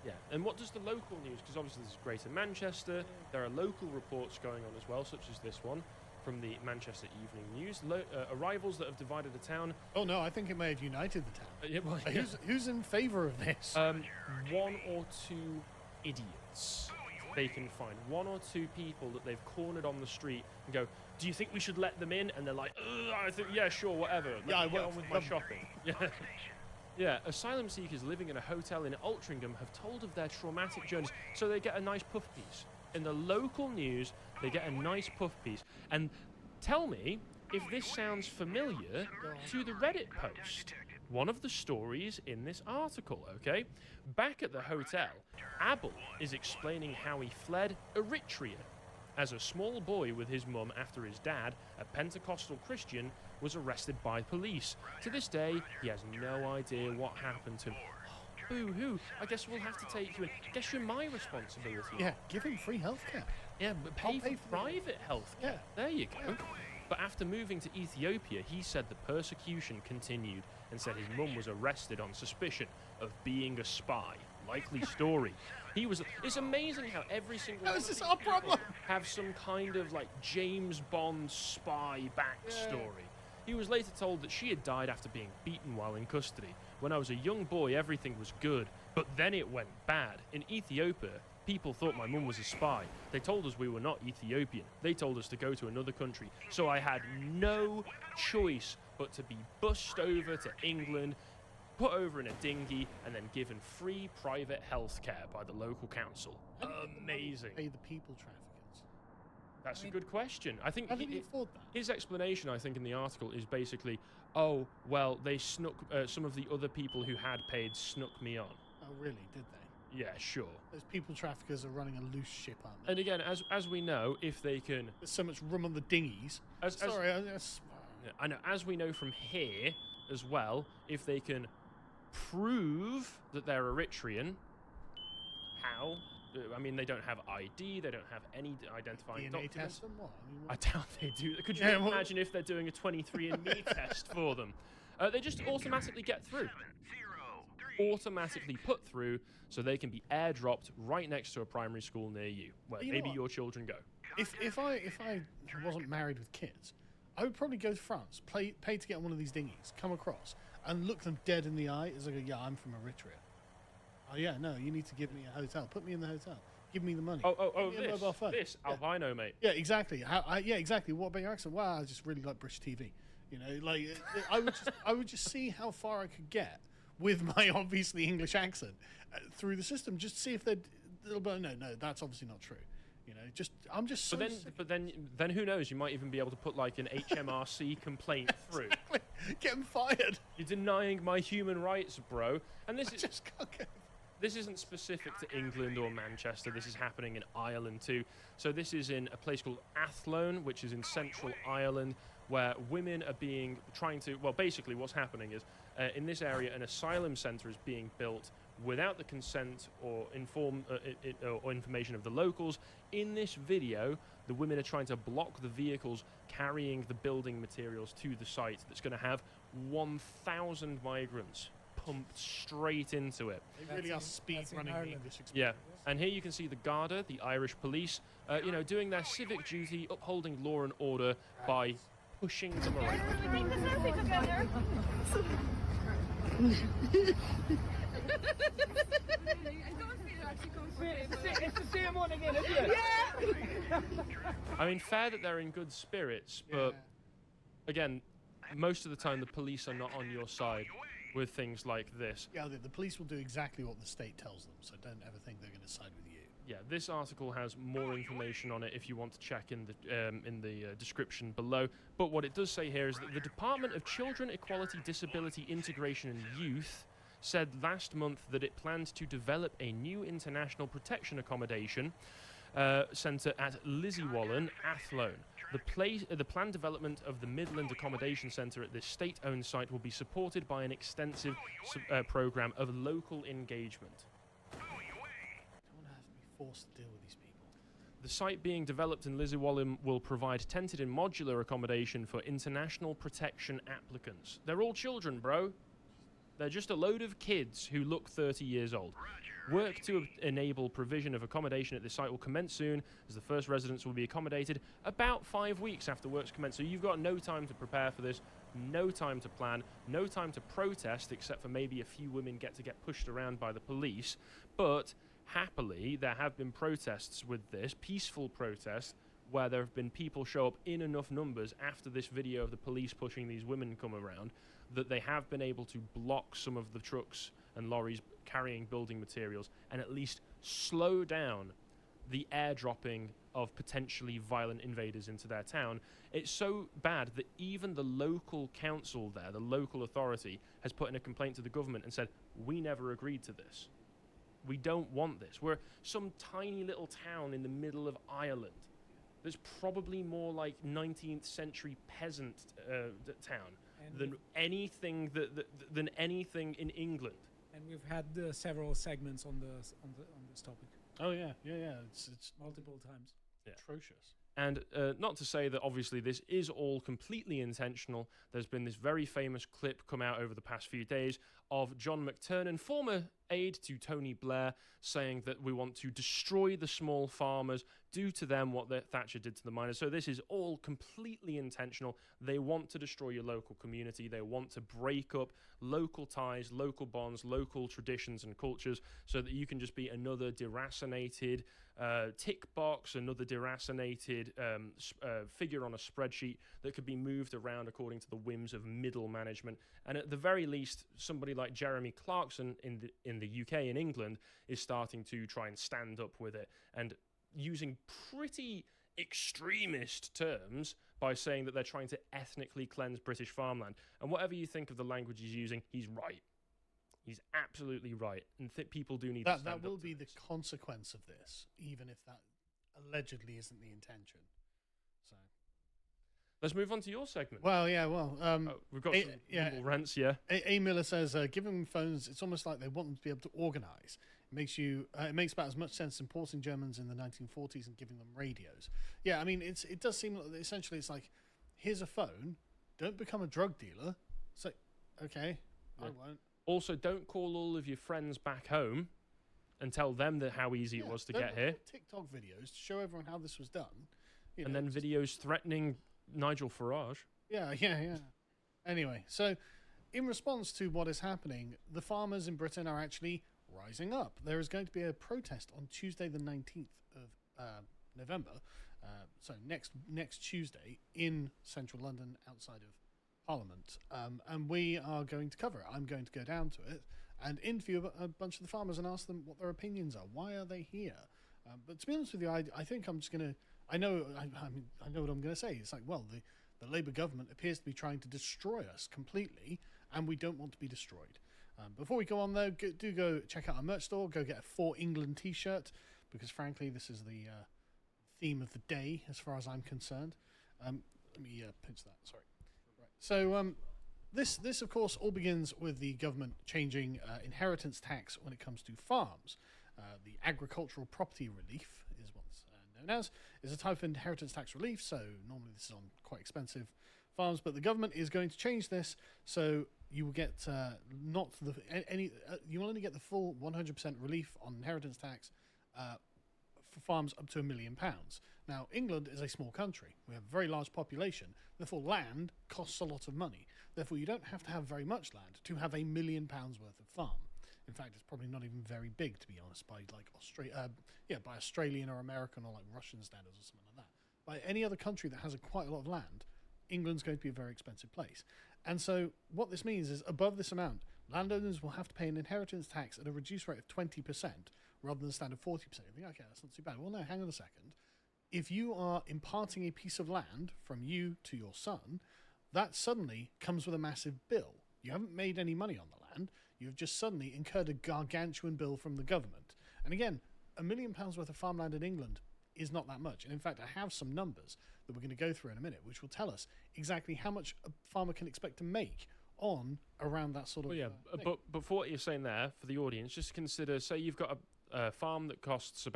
Yeah, and what does the local news, because obviously this is Greater Manchester, there are local reports going on as well, such as this one from the Manchester Evening News. Arrivals that have divided the town. Oh no, I think it may have united the town. Yeah, well, yeah. Who's in favour of this? One or two idiots they can find. One or two people that they've cornered on the street and go, do you think we should let them in? And they're like, I think, yeah, sure, whatever. Yeah, Let me get on with my shopping. Yeah. Yeah, asylum seekers living in a hotel in Altrincham have told of their traumatic journeys, so they get a nice puff piece. In the local news, they get a nice puff piece. And tell me if this sounds familiar to the Reddit post. One of the stories in this article, okay? Back at the hotel, Abel is explaining how he fled Eritrea as a small boy with his mum after his dad, a Pentecostal Christian, was arrested by police. To this day, he has no idea what happened to him. Boo-hoo, I guess we'll have to take you in. Guess you're my responsibility. Yeah, give him free healthcare. Yeah, but pay for private healthcare. Yeah. There you go. But after moving to Ethiopia, he said the persecution continued and said his mum was arrested on suspicion of being a spy. Likely story. It's amazing how every single How one is of this these our people problem? have some kind of like James Bond spy backstory. He was later told that she had died after being beaten while in custody. When I was a young boy, everything was good, but then it went bad. In Ethiopia, people thought my mum was a spy. They told us we were not Ethiopian. They told us to go to another country. So I had no choice but to be bussed over to England, put over in a dinghy, and then given free private health care by the local council. Amazing. Pay the people traffickers. That's a good question. I think How did he afford that? his explanation, I think, in the article is basically, oh, well, they snuck, some of the other people who had paid snuck me on. Oh, really? Did they? Yeah, sure. Those people traffickers are running a loose ship, aren't they? And again, as we know, if they can... There's so much room on the dinghies. I know, as we know from here as well, if they can prove that they're Eritrean, how? I mean, they don't have ID, they don't have any identifying DNA documents. test them? What? I mean, I what? doubt they do. Could you imagine if they're doing a 23andMe test for them? They just automatically get through. Automatically put through so they can be airdropped right next to a primary school near you, where maybe your children go. If I wasn't married with kids, I would probably go to France, pay to get on one of these dinghies, come across, and look them dead in the eye as I go, yeah, I'm from Eritrea. Oh, yeah, no, you need to give me a hotel. Put me in the hotel. Give me the money. This albino, mate. Yeah, exactly. Yeah, exactly. What about your accent? Well, I just really like British TV. You know, like I would just see how far I could get with my obviously English accent through the system, just see if they'd. But no, that's obviously not true. You know, I'm just. So but then who knows? You might even be able to put like an HMRC complaint through. Exactly. Get them fired. You're denying my human rights, bro. And this is just can't get. This isn't specific to England or Manchester. This is happening in Ireland too. So this is in a place called Athlone, which is in central Ireland, where women are basically what's happening is in this area, an asylum centre is being built without the consent or information of the locals. In this video, the women are trying to block the vehicles carrying the building materials to the site that's going to have 1,000 migrants pumped straight into it. They really are speed running the English experience. Yeah, and here you can see the Garda, the Irish police, doing their civic duty, upholding law and order by pushing them around. It's the same one again, isn't it? Yeah! I mean, fair that they're in good spirits, but again, most of the time the police are not on your side with things like this. Yeah, the police will do exactly what the state tells them, so don't ever think they're going to side with you. Yeah, this article has more information on it if you want to check in the description below. But what it does say here is that the Department of Children, Equality, Disability, Integration and Youth said last month that it planned to develop a new international protection accommodation centre at Lizziewallen, Athlone. The planned development of the Midland Accommodation Centre at this state-owned site will be supported by an extensive programme of local engagement. I don't want to have to be forced to deal with these people. The site being developed in Lizziewallen will provide tented and modular accommodation for international protection applicants. They're all children, bro. They're just a load of kids who look 30 years old. Work to enable provision of accommodation at this site will commence soon, as the first residents will be accommodated about 5 weeks after works commence. So you've got no time to prepare for this, no time to plan, no time to protest, except for maybe a few women get pushed around by the police. But happily, there have been protests with this, peaceful protests, where there have been people show up in enough numbers after this video of the police pushing these women come around, that they have been able to block some of the trucks and lorries carrying building materials and at least slow down the airdropping of potentially violent invaders into their town. It's so bad that even the local council there, the local authority, has put in a complaint to the government and said, we never agreed to this. We don't want this. We're some tiny little town in the middle of Ireland. There's probably more like 19th century peasant town than anything than anything in England. And we've had several segments on this topic. Oh yeah. It's multiple times. Yeah. Atrocious. And not to say that obviously this is all completely intentional. There's been this very famous clip come out over the past few days of John McTernan, former aide to Tony Blair, saying that we want to destroy the small farmers, do to them what Thatcher did to the miners. So this is all completely intentional. They want to destroy your local community. They want to break up local ties, local bonds, local traditions and cultures, so that you can just be another deracinated tick box, another deracinated figure on a spreadsheet that could be moved around according to the whims of middle management. And at the very least, somebody like Jeremy Clarkson in the UK, in England, is starting to try and stand up with it, and using pretty extremist terms by saying that they're trying to ethnically cleanse British farmland. And whatever you think of the language he's using, he's right. He's absolutely right. And people do need to stand that up will to be this. the consequence of this, even if that allegedly isn't the intention. So Let's move on to your segment. well, yeah, We've got some normal rants, yeah. A. Miller says, giving them phones, it's almost like they want them to be able to organise. It makes about as much sense importing Germans in the 1940s and giving them radios. Yeah, I mean, it does seem like essentially it's like, here's a phone, don't become a drug dealer. It's like, okay, I won't. Also, don't call all of your friends back home and tell them that how easy it was to get here. TikTok videos to show everyone how this was done. And then videos threatening Nigel Farage. Yeah. Anyway, so in response to what is happening, the farmers in Britain are actually rising up. There is going to be a protest on Tuesday the 19th of November, so next Tuesday in central London outside of Parliament, and we are going to cover it. I'm going to go down to it and interview a bunch of the farmers and ask them what their opinions are. Why are they here? But to be honest with you, I think I'm just going to... I know what I'm going to say. It's like, well, the Labour government appears to be trying to destroy us completely, and we don't want to be destroyed. Before we go on, though, do go check out our merch store. Go get a For England t-shirt, because frankly, this is the theme of the day, as far as I'm concerned. Let me pinch that. Sorry. Right. So this, of course, all begins with the government changing inheritance tax when it comes to farms. The agricultural property relief is what's known as, is a type of inheritance tax relief. So normally this is on quite expensive farms, but the government is going to change this so you will get you will only get the full 100% relief on inheritance tax for farms up to £1 million. Now, England is a small country. We have a very large population. Therefore, land costs a lot of money. Therefore, you don't have to have very much land to have £1 million worth of farm. In fact, it's probably not even very big, to be honest, by like by Australian or American or like Russian standards or something like that. By any other country that has quite a lot of land, England's going to be a very expensive place. And so what this means is above this amount, landowners will have to pay an inheritance tax at a reduced rate of 20% rather than the standard 40%. You think, okay, that's not too bad. Well, no, hang on a second. If you are imparting a piece of land from you to your son, that suddenly comes with a massive bill. You haven't made any money on the land. You've just suddenly incurred a gargantuan bill from the government. And again, £1 million worth of farmland in England is not that much. And in fact, I have some numbers that we're going to go through in a minute, which will tell us exactly how much a farmer can expect to make on around that sort of thing. But for what you're saying there, for the audience, just consider, say you've got a farm that costs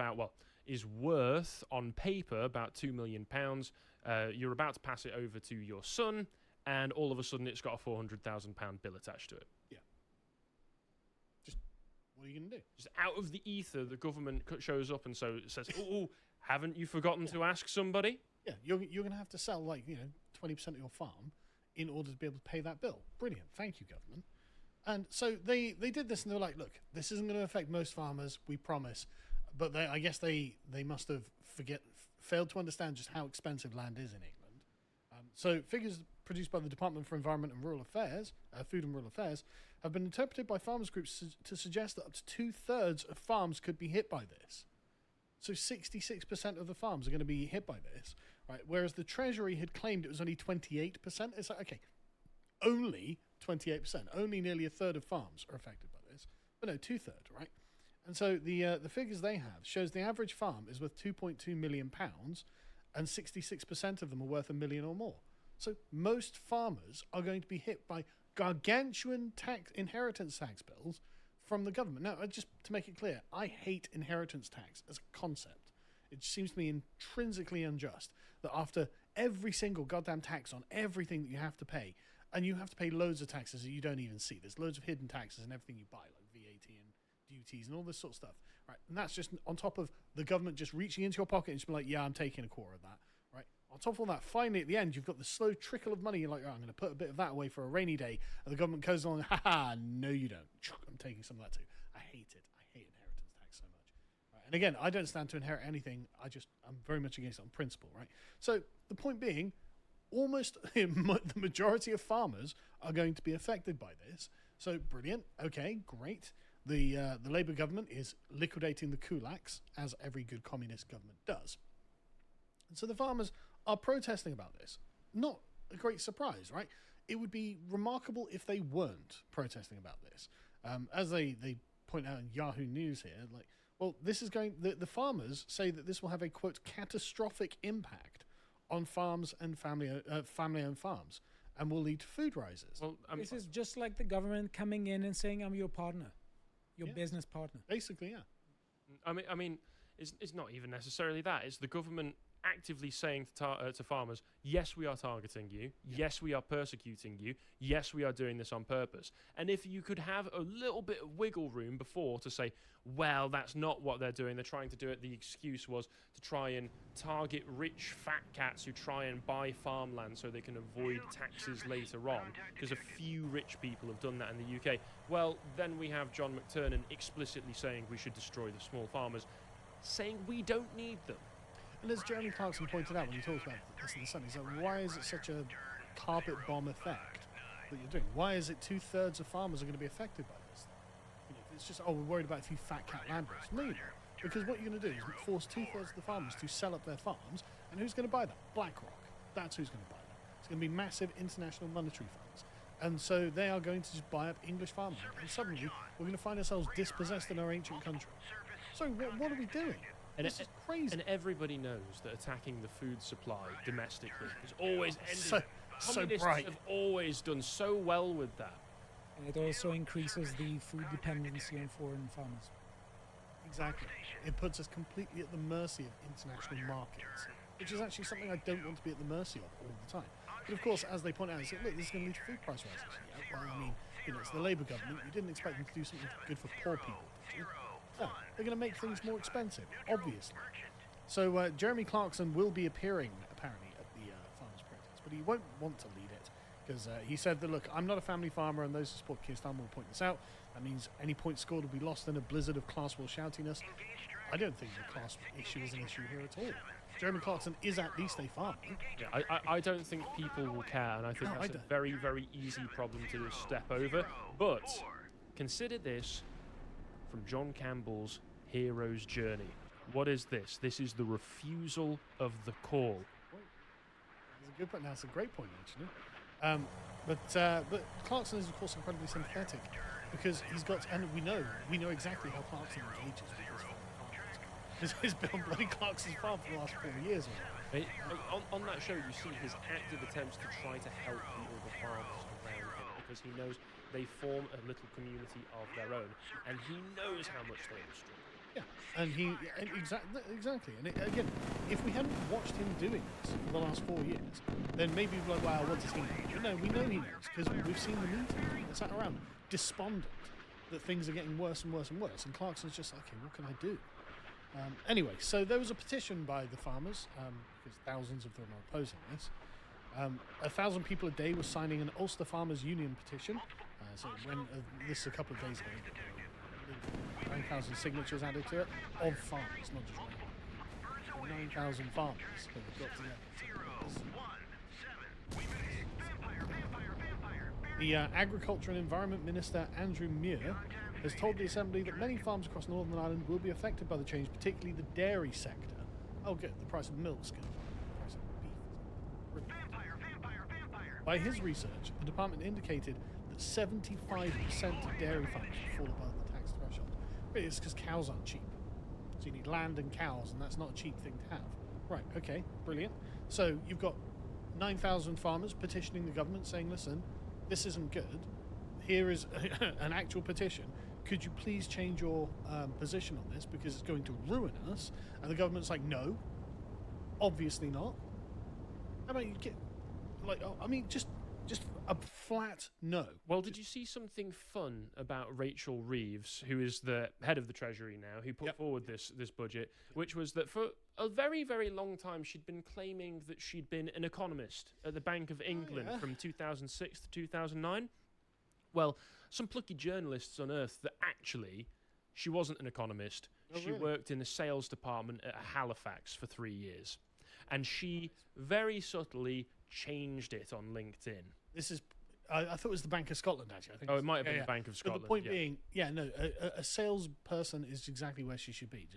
is worth on paper about £2 million. You're about to pass it over to your son, and all of a sudden it's got a £400,000 bill attached to it. Yeah. Just what are you going to do? Just out of the ether, the government shows up and says, "Oh, haven't you forgotten to ask somebody?" Yeah, you're going to have to sell 20% of your farm in order to be able to pay that bill. Brilliant, thank you, government. And so they did this, and they were like, "Look, this isn't going to affect most farmers, we promise." But I guess they must have failed to understand just how expensive land is in England. So figures produced by the Department for Environment and Rural Affairs, Food and Rural Affairs, have been interpreted by farmers groups to suggest that up to 2/3 of farms could be hit by this. So 66% of the farms are going to be hit by this, right? Whereas the Treasury had claimed it was only 28%. It's like, okay, only 28%. Only nearly 1/3 of farms are affected by this. But no, 2/3, right? And so the figures they have shows the average farm is worth £2.2 million, and 66% of them are worth £1 million or more. So most farmers are going to be hit by gargantuan inheritance tax bills from the government. Now, just to make it clear, I hate inheritance tax as a concept. It seems to me intrinsically unjust that after every single goddamn tax on everything that you have to pay, and you have to pay loads of taxes that you don't even see. There's loads of hidden taxes and everything you buy, like VAT and duties and all this sort of stuff, right? And that's just on top of the government just reaching into your pocket and just be like, yeah, I'm taking a quarter of that, right? On top of all that, finally at the end, you've got the slow trickle of money. You're like, oh, I'm going to put a bit of that away for a rainy day, and the government goes on, haha, no, you don't. I'm taking some of that too. I hate it. I hate inheritance tax so much. Right? And again, I don't stand to inherit anything. I'm very much against it on principle, right? So the point being, almost the majority of farmers are going to be affected by this. So brilliant. Okay, great. The Labour government is liquidating the kulaks, as every good communist government does. And so the farmers are protesting about this. Not a great surprise, right? It would be remarkable if they weren't protesting about this. As they point out in Yahoo News here, like, well, this is going. The farmers say that this will have a, quote, catastrophic impact on farms and family-owned farms, and will lead to food rises. Well, This is just like the government coming in and saying, I'm your partner, your business partner. Basically, yeah. I mean, it's not even necessarily that. It's the government actively saying to farmers, yes, we are targeting you. Yes, we are persecuting you. Yes, we are doing this on purpose. And if you could have a little bit of wiggle room before to say, well, that's not what they're doing. They're trying to do it. The excuse was to try and target rich fat cats who try and buy farmland so they can avoid taxes later on, because a few rich people have done that in the UK. Well, then we have John McTernan explicitly saying we should destroy the small farmers, saying we don't need them. And as Jeremy Clarkson pointed out when he talked about this in the Sun, he's like, why is it such a carpet bomb effect that you're doing? Why is it 2/3 of farmers are going to be affected by this? You know, it's just, oh, we're worried about a few fat cat landlords. No, you don't. Because what you're going to do is force 2/3 of the farmers to sell up their farms, and who's going to buy that? BlackRock. That's who's going to buy that. It's going to be massive international monetary funds. And so they are going to just buy up English farmland, and suddenly we're going to find ourselves dispossessed in our ancient country. So what are we doing? This is crazy. And everybody knows that attacking the food supply domestically is always ended. So Communists bright. have always done so well with that. And it also increases the food dependency on foreign farmers. Exactly. It puts us completely at the mercy of international markets, which is actually something I don't want to be at the mercy of all the time. But of course, as they point out, they say, look, this is going to lead to food price rises. Yeah, well, I mean, you know, it's the Labour government. You didn't expect them to do something good for poor people, did you? No, they're going to make things more expensive, obviously. So Jeremy Clarkson will be appearing, apparently, at the farmers' protest, but he won't want to lead it, because he said that, look, I'm not a family farmer, and those who support Keir Starmer will point this out. That means any points scored will be lost in a blizzard of class war shoutiness. I don't think the class issue is an issue here at all. Jeremy Clarkson is at least a farmer. Yeah, I don't think people will care, and I think that's a very, very easy problem to just step over. But consider this from John Campbell's Hero's Journey. What is this? This is the refusal of the call. That's a good point. That's a great point, actually. But Clarkson is, of course, incredibly sympathetic, because he's got, and we know exactly how Clarkson engages with his farmers. He's been on bloody Clarkson's farm for the last 4 years. On that show, you see his active attempts to try to help the other farmers around him, because he knows they form a little community of their own, and he knows how much they have struggled. Yeah, and exactly. And again, if we hadn't watched him doing this for the last 4 years, then maybe we'd be like, wow, what does he know? But no, we know he knows, because we've seen the meeting. They sat around despondent that things are getting worse and worse and worse, and Clarkson's just like, okay, what can I do? Anyway, so there was a petition by the farmers, because thousands of them are opposing this. 1,000 people a day were signing an Ulster Farmers Union petition. So when this a couple of days ago, 9,000 signatures added to it of farmers, not just random. 9,000 farmers have got together. The Agriculture and Environment Minister Andrew Muir has told the Assembly that many farms across Northern Ireland will be affected by the change, particularly the dairy sector. Oh, good. The price of milk's going to the price of beef. By his research, the department indicated that 75% of dairy farms fall above the tax threshold. But it's because cows aren't cheap. So you need land and cows, and that's not a cheap thing to have. Right, okay, brilliant. So you've got 9,000 farmers petitioning the government saying, listen, this isn't good. Here is an actual petition. Could you please change your position on this, because it's going to ruin us? And the government's like, no, obviously not. How about you get, like, I mean, just Just a flat no. Well, did you see something fun about Rachel Reeves, who is the head of the Treasury now, who put forward this budget, which was that for a very, very long time she'd been claiming that she'd been an economist at the Bank of England from 2006 to 2009? Well, some plucky journalists unearthed that actually she wasn't an economist. She worked in the sales department at Halifax for 3 years. And she very subtly changed it on LinkedIn. This is, I thought it was the Bank of Scotland, actually. I think it might have been the Bank of Scotland. But the point being, a salesperson is exactly where she should be.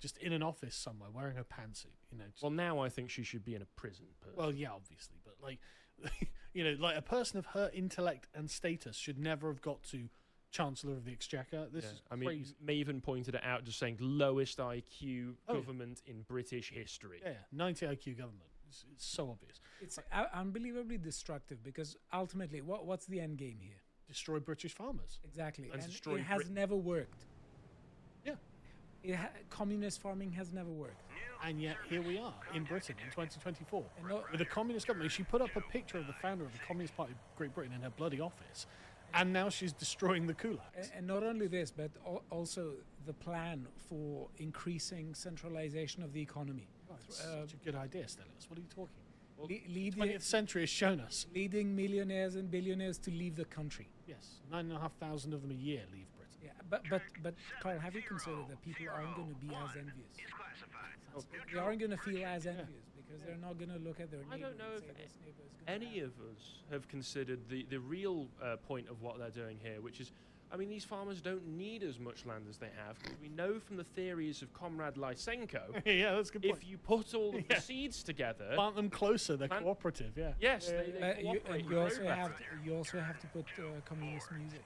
Just in an office somewhere, wearing her pantsuit. Well, now I think she should be in a prison. Well, yeah, obviously, but like, like a person of her intellect and status should never have got to Chancellor of the Exchequer. This is crazy. Maven pointed it out, just saying lowest IQ government in British history. Yeah, 90 IQ government. It's so obvious. It's unbelievably destructive because ultimately, what's the end game here? Destroy British farmers. Exactly, And and destroy it has Britain. never worked. Yeah. Communist farming has never worked. And yet here we are in Britain in 2024 And no- with a communist government. She put up a picture of the founder of the Communist Party of Great Britain in her bloody office, and now she's destroying the kulaks. And not only this, but also the plan for increasing centralization of the economy. It's such a good idea, Stellis. What are you talking? Le- 20th century has shown us. leading millionaires and billionaires to leave the country. Yes, 9,500 of them a year leave Britain. Yeah, but Carl, have you considered that people aren't going to be as envious? They aren't going to feel as envious because they're not going to look at their neighbor. I don't know and if say, "This neighbor is gonna any have of us have considered the real point of what they're doing here, which is, I mean, these farmers don't need as much land as they have, because we know from the theories of Comrade Lysenko, Yeah, that's a good point. if you put all of the seeds together, Plant them closer, they're Plant- cooperative, yeah. yes, Yeah, they You, cooperate and with road better. you also have to put communist music.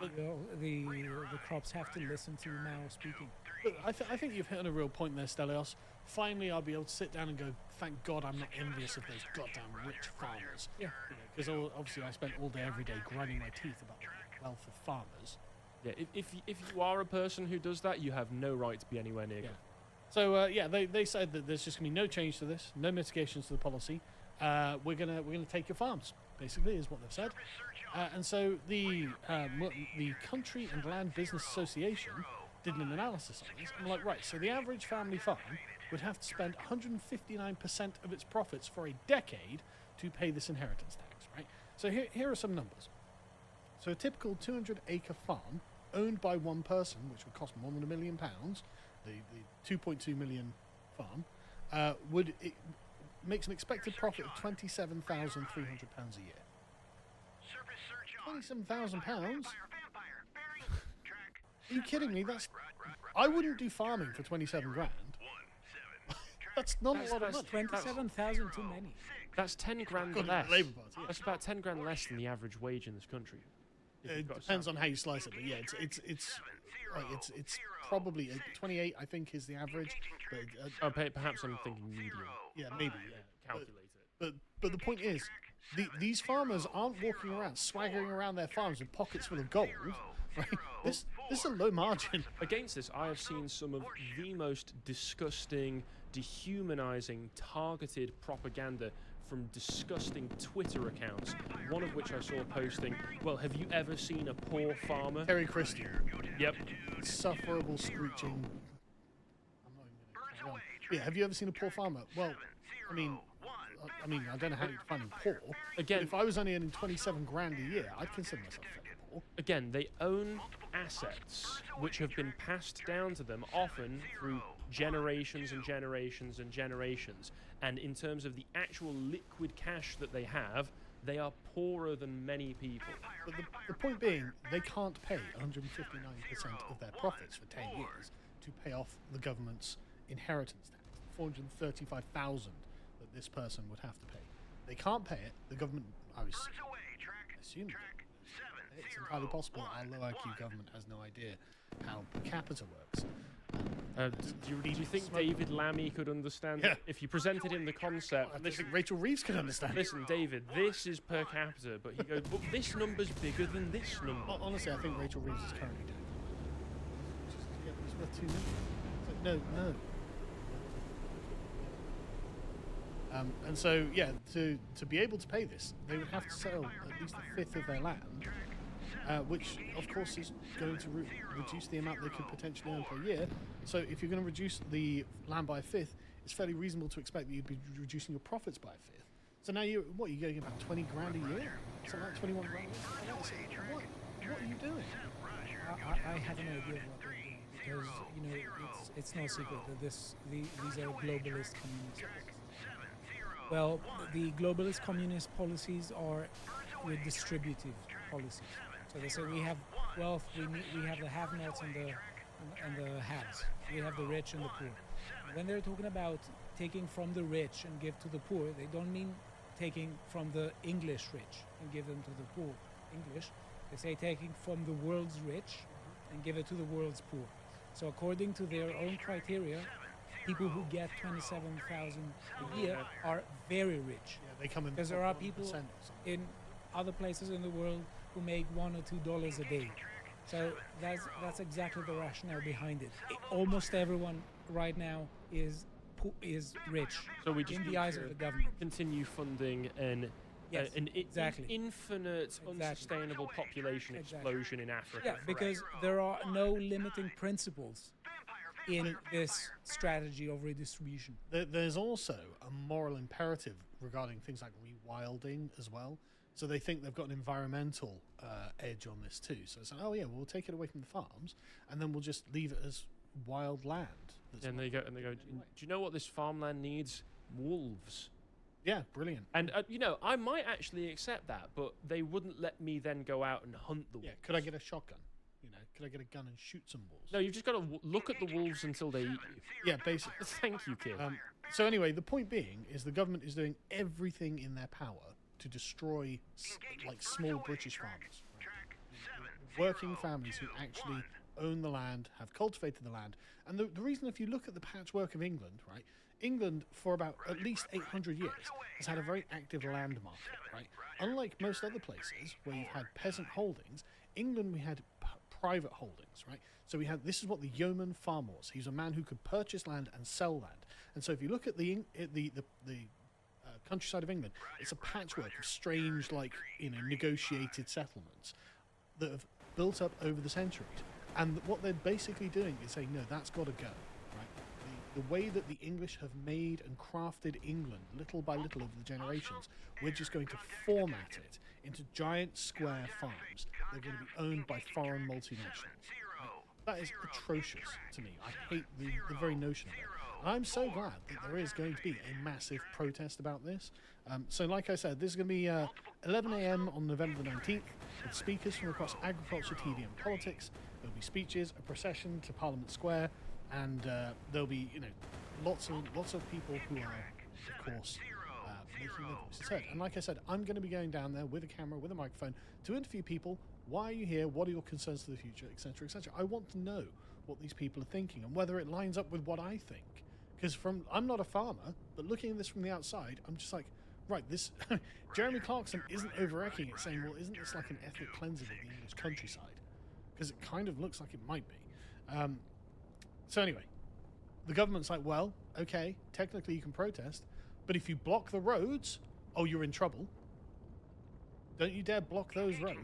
The crops have to listen to Mao speaking. But I think you've hit on a real point there, Stelios. Finally, I'll be able to sit down and go, thank God I'm not envious of those goddamn rich farmers. Yeah. Because obviously I spent all day, every day grinding my teeth about the wealth of farmers. Yeah, if you are a person who does that, you have no right to be anywhere near. Yeah. them. So they said that there's just gonna be no change to this, no mitigations to the policy. We're gonna take your farms, basically, is what they've said. And so the Country and Land Business Association did an analysis on this. I'm like, right, so the average family farm would have to spend 159% of its profits for a decade to pay this inheritance tax, right? So here are some numbers. So a typical 200-acre farm owned by one person, which would cost more than £1 million, the 2.2 million farm, makes an expected profit of £27,300 a year. £27,000? Are you kidding me? I wouldn't do farming for 27 grand. That's not a lot of money. 27,000 too many. That's 10 grand According to less. the Labour Party, yeah. That's about 10 grand less than the average wage in this country. if you've It got a depends salary. on how you slice it, but yeah, it's probably 28. I think is the average. But Perhaps I'm thinking medium. yeah, maybe. Yeah. Calculate it. But the point is, these farmers aren't walking around swaggering around their farms with pockets full of gold. Right? This is a low margin. Against this, I have seen some of the most disgusting, dehumanizing, targeted propaganda from disgusting Twitter accounts, one of which I saw posting, well, have you ever seen a poor farmer? Terry Christie. Yep. Insufferable screeching. I'm not even going to carry on. Yeah, have you ever seen a poor farmer? Well, I mean, I don't know how you define him poor. Again- but if I was only earning 27 grand a year, I'd consider myself fairly poor. Again, they own assets which have been passed down to them often through generations and generations and generations. And in terms of the actual liquid cash that they have, they are poorer than many people. But the point being, they can't pay 159% of their profits for 10 years to pay off the government's inheritance tax, 435,000 that this person would have to pay. They can't pay it. The government, I assume, it's entirely possible our low IQ government has no idea how per capita works. Do you think David Lammy could understand Yeah. it? If you presented him the concept? I Listen, think Rachel Reeves can understand. listen, David, this is per capita, but he goes, but this number's bigger than this number. Honestly, I think Rachel Reeves is currently dead. She's worth 2 million. It's like, no. And so, yeah, to be able to pay this, they would have to sell at least a fifth of their land, which, of course, is going to reduce the amount they could potentially earn per year. So if you're going to reduce the land by a fifth, it's fairly reasonable to expect that you'd be reducing your profits by a fifth. So now you're getting about 20 grand a year? Something like 21 grand a year? What are you doing? I have an idea of what they're doing because it's no secret that these are globalist communist policies. Well, the globalist communist policies are redistributive policies. So they say we have wealth, we have the have-nots and the haves. We have the rich and the poor. And when they're talking about taking from the rich and give to the poor, they don't mean taking from the English rich and give them to the poor English. They say taking from the world's rich and give it to the world's poor. So according to their own criteria, people who get 27,000 a year are very rich. Yeah, they come in because there are people in other places in the world who make $1 or $2 a day. So that's exactly the rationale behind it. Almost everyone right now is rich. So we just in the eyes of the government. Continue funding an infinite, unsustainable population explosion in Africa. Yeah, because there are no limiting principles in this strategy of redistribution. There's also a moral imperative regarding things like rewilding as well. So they think they've got an environmental edge on this too. So it's like, oh yeah, we'll take it away from the farms, and then we'll just leave it as wild land. And they go. Do you know what this farmland needs? Wolves. Yeah, brilliant. And I might actually accept that, but they wouldn't let me then go out and hunt the wolves. Yeah, could I get a shotgun? Could I get a gun and shoot some wolves? No, you've just got to look at the wolves until they eat you. Yeah, basically. Thank you, kid. So anyway, the point being is the government is doing everything in their power to destroy small British farmers, right? Working families who actually own the land, have cultivated the land. And the reason, if you look at the patchwork of England, right, England for about at least 800 years has had a very active land market, right? Unlike most other places where you've had peasant holdings, England we had private holdings, right? So this is what the yeoman farmer was. He was a man who could purchase land and sell land. And so if you look at the countryside of England, it's a patchwork of strange, negotiated settlements that have built up over the centuries. And what they're basically doing is saying, no, that's got to go, right? The way that the English have made and crafted England little by little over the generations, we're just going to format it into giant square farms. They're going to be owned by foreign multinationals. Right? That is atrocious to me. I hate the very notion of it. And I'm so glad that there is going to be a massive protest about this. So like I said, this is going to be 11 a.m. on November the 19th with speakers from across agriculture, TV and politics. There'll be speeches, a procession to Parliament Square, and there'll be lots of people who are, of course, making their voices heard. And like I said, I'm going to be going down there with a camera, with a microphone, to interview people. Why are you here? What are your concerns for the future, etc., etc. I want to know what these people are thinking and whether it lines up with what I think. Because I'm not a farmer, but looking at this from the outside, I'm just like, right, this Jeremy Clarkson isn't overacting it, saying, well, isn't this like an ethnic cleansing of the English countryside? Because it kind of looks like it might be. So anyway, the government's like, well, okay, technically you can protest, but if you block the roads, oh, you're in trouble. Don't you dare block those roads,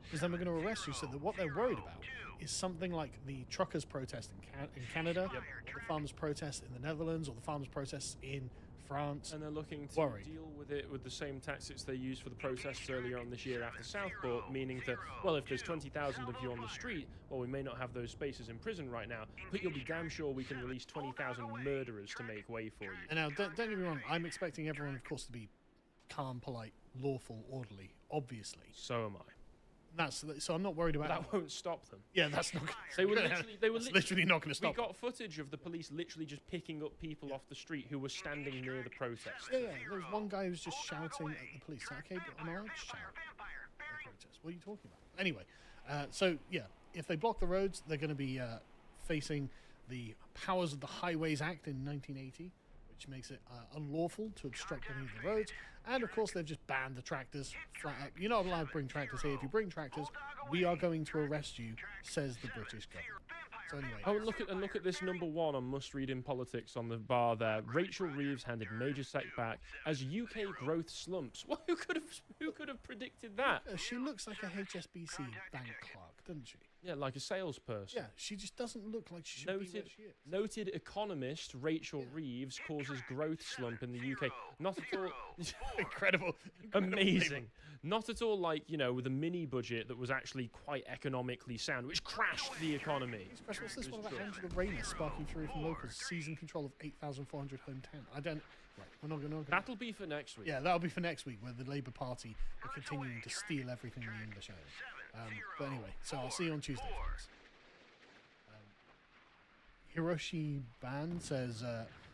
because then we're going to arrest you. So that what they're worried about is something like the truckers' protest in Canada, or the farmers' protest in the Netherlands, or the farmers' protests in France. And they're looking to deal with it with the same tactics they used for the protests earlier on this year after Southport, meaning that, well, if there's 20,000 of you on the street, well, we may not have those spaces in prison right now, but you'll be damn sure we can release 20,000 murderers to make way for you. And now, don't get me wrong, I'm expecting everyone, of course, to be calm, polite, lawful, orderly, obviously. So am I. So I'm not worried about that. Won't stop them. Yeah, that's not. They were literally not going to stop. We got footage of the police literally just picking up people off the street who were standing near the protest. Yeah. There was one guy who was just shouting at the police. Okay, but am I allowed to shout at the protest? What are you talking about? Anyway, so yeah, if they block the roads, they're going to be facing the Powers of the Highways Act in 1980. Which makes it unlawful to obstruct any of the roads. And of course, they've just banned the tractors flat up. You're not allowed to bring tractors here. If you bring tractors, we are going to arrest you, says the British government. So anyway, Oh, and look at this number one on must read in politics on the bar there. Rachel Reeves handed major setback as UK growth slumps. Well, who could have predicted that? she looks like a HSBC bank clerk, doesn't she? Yeah, like a salesperson. Yeah, she just doesn't look like she should be where she is. Noted economist Rachel Reeves causes growth slump in the UK. Not at all Incredible. amazing. Not at all like, with a mini budget that was actually quite economically sound, which crashed the economy. What's this one about Angela Rayner sparking through from Locals, seizing control of 8,400 home town? I don't... Right, we're not going to... That'll be for next week. Yeah, that'll be for next week, where the Labour Party are continuing to steal everything the English own. But anyway, so I'll see you on Tuesday, folks. Hiroshi Ban says,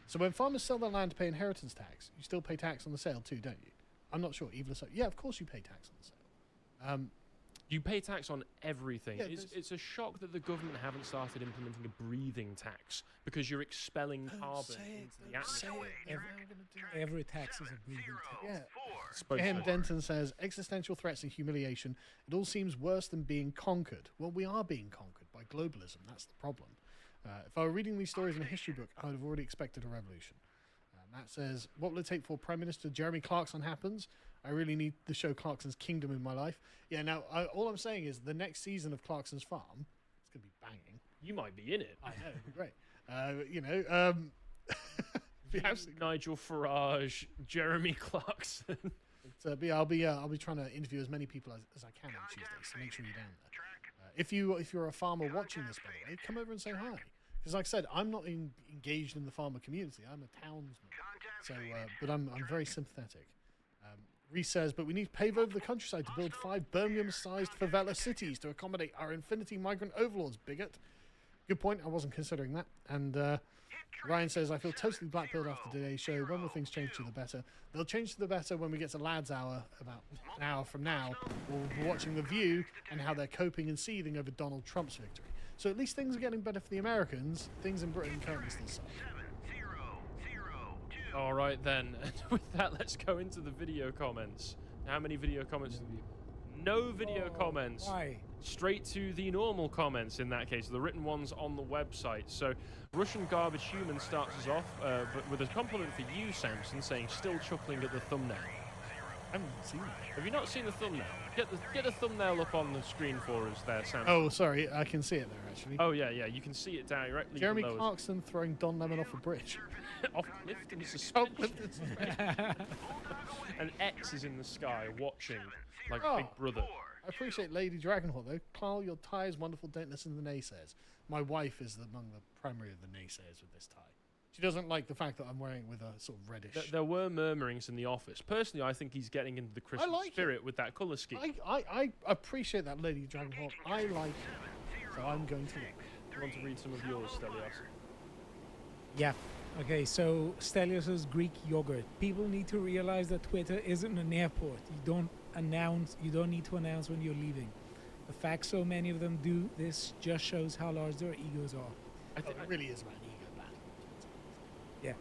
so when farmers sell their land to pay inheritance tax, you still pay tax on the sale too, don't you? I'm not sure. Evil so. Yeah, of course you pay tax on the sale. You pay tax on everything. Yeah, it's a shock that the government haven't started implementing a breathing tax because you're expelling carbon into the atmosphere. Every tax is a breathing tax. Yeah. Graham Denton says, existential threats and humiliation. It all seems worse than being conquered. Well, we are being conquered by globalism. That's the problem. If I were reading these stories in a history book, I would have already expected a revolution. Matt says, what will it take for Prime Minister Jeremy Clarkson happens? I really need the show Clarkson's Kingdom in my life. Yeah, now, all I'm saying is the next season of Clarkson's Farm, it's going to be banging. You might be in it. I know, it'd be great. Nigel Farage, Jeremy Clarkson. But I'll be trying to interview as many people as I can on Tuesday, so make sure you're down there. If you're a farmer watching this, by the way, come over and say hi. Because like I said, I'm not engaged in the farmer community. I'm a townsman. So, but I'm very sympathetic. Reese says, but we need to pave over the countryside to build 5 Birmingham-sized favela cities to accommodate our infinity migrant overlords, bigot. Good point. I wasn't considering that. And Ryan says, I feel totally black-pilled after today's show. When will things change to the better? They'll change to the better when we get to Lads Hour, about an hour from now. We'll be watching The View and how they're coping and seething over Donald Trump's victory. So at least things are getting better for the Americans. Things in Britain currently still suck. All right, then. And with that, let's go into the video comments. How many video comments? No video comments. Why? Straight to the normal comments in that case, the written ones on the website. So Russian Garbage Human starts us off but with a compliment for you, Samson, saying still chuckling at the thumbnail. I haven't seen that. Have you not seen the thumbnail? Get the thumbnail up on the screen for us there, Samson. Oh, sorry. I can see it there, actually. Oh, yeah. You can see it directly Jeremy below us. Clarkson throwing Don Lemon off a bridge. Off Clifton suspension. And X is in the sky watching like Big Brother. I appreciate Lady Dragonhawk, though. Carl, your tie is wonderful. Don't listen to the naysayers. My wife is among the primary of the naysayers with this tie. She doesn't like the fact that I'm wearing it with a sort of reddish... There were murmurings in the office. Personally, I think he's getting into the Christmas spirit with that colour scheme. I appreciate that, Lady Dragonhawk. I like it. So I'm going to like it. Do you want to read some of yours, Stelios? Yeah. Okay, so Stelios' Greek yogurt. People need to realize that Twitter isn't an airport. You don't need to announce when you're leaving. The fact so many of them do this just shows how large their egos are. It really is about ego battle. Yeah.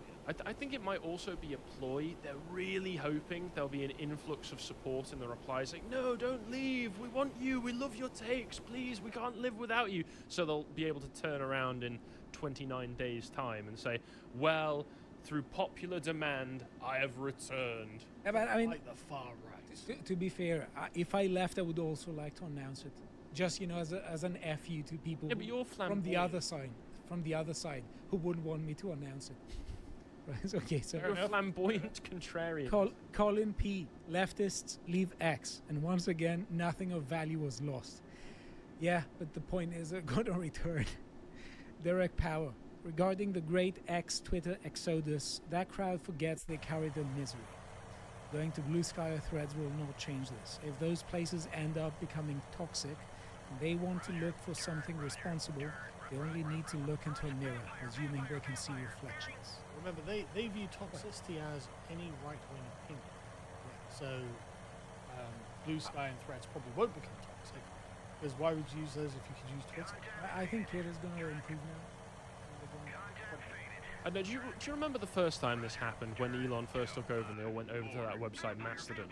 I think it might also be a ploy. They're really hoping there'll be an influx of support in the replies like, no, don't leave. We want you. We love your takes. Please, we can't live without you. So they'll be able to turn around in 29 days' time and say, well, through popular demand, I have returned. Yeah, but I mean, like the far right. To be fair, if I left, I would also like to announce it. Just, as an FU to people Yeah, but you're from the other side who wouldn't want me to announce it. Right, okay, so you're a flamboyant contrarian. Colin P. Leftists leave X, and once again, nothing of value was lost. Yeah, but the point is, they're going to return. Direct Power. Regarding the great X Twitter exodus, that crowd forgets they carry the misery. Going to Blue Sky or Threads will not change this. If those places end up becoming toxic, and they want to look for something responsible, they only need to look into a mirror, assuming they can see reflections. Remember, they view toxicity as any right-wing opinion. Yeah. So, Blue Sky and Threads probably won't become toxic, because why would you use those if you could use Twitter? I think Twitter's going to improve now. Do you remember the first time this happened, when Elon first took over and they all went over to that website, Mastodon?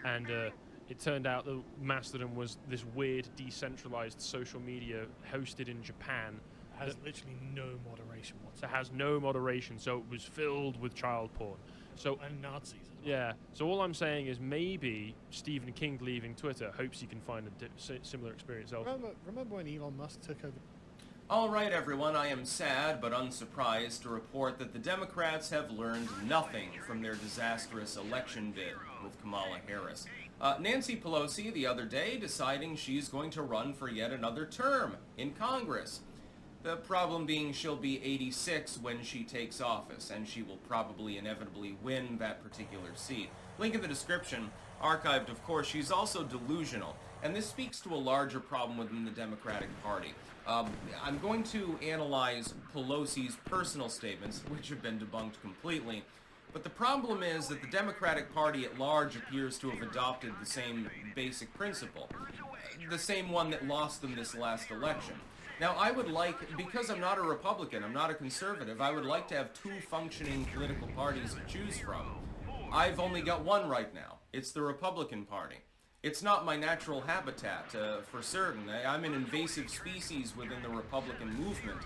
And it turned out that Mastodon was this weird, decentralized social media hosted in Japan, has literally no moderation It whatsoever. has no moderation, so it was filled with child porn. So And Nazis as well. yeah. So all I'm saying is maybe Stephen King leaving Twitter hopes he can find a similar experience elsewhere. Remember when Elon Musk took over? All right, everyone, I am sad but unsurprised to report that the Democrats have learned nothing from their disastrous election bid with Kamala Harris. Nancy Pelosi the other day deciding she's going to run for yet another term in Congress. The problem being she'll be 86 when she takes office, and she will probably inevitably win that particular seat. Link in the description. Archived, of course. She's also delusional, and this speaks to a larger problem within the Democratic Party. I'm going to analyze Pelosi's personal statements, which have been debunked completely, but the problem is that the Democratic Party at large appears to have adopted the same basic principle, the same one that lost them this last election. Now, I would like, because I'm not a Republican, I'm not a conservative, I would like to have two functioning political parties to choose from. I've only got one right now. It's the Republican Party. It's not my natural habitat, for certain. I'm an invasive species within the Republican movement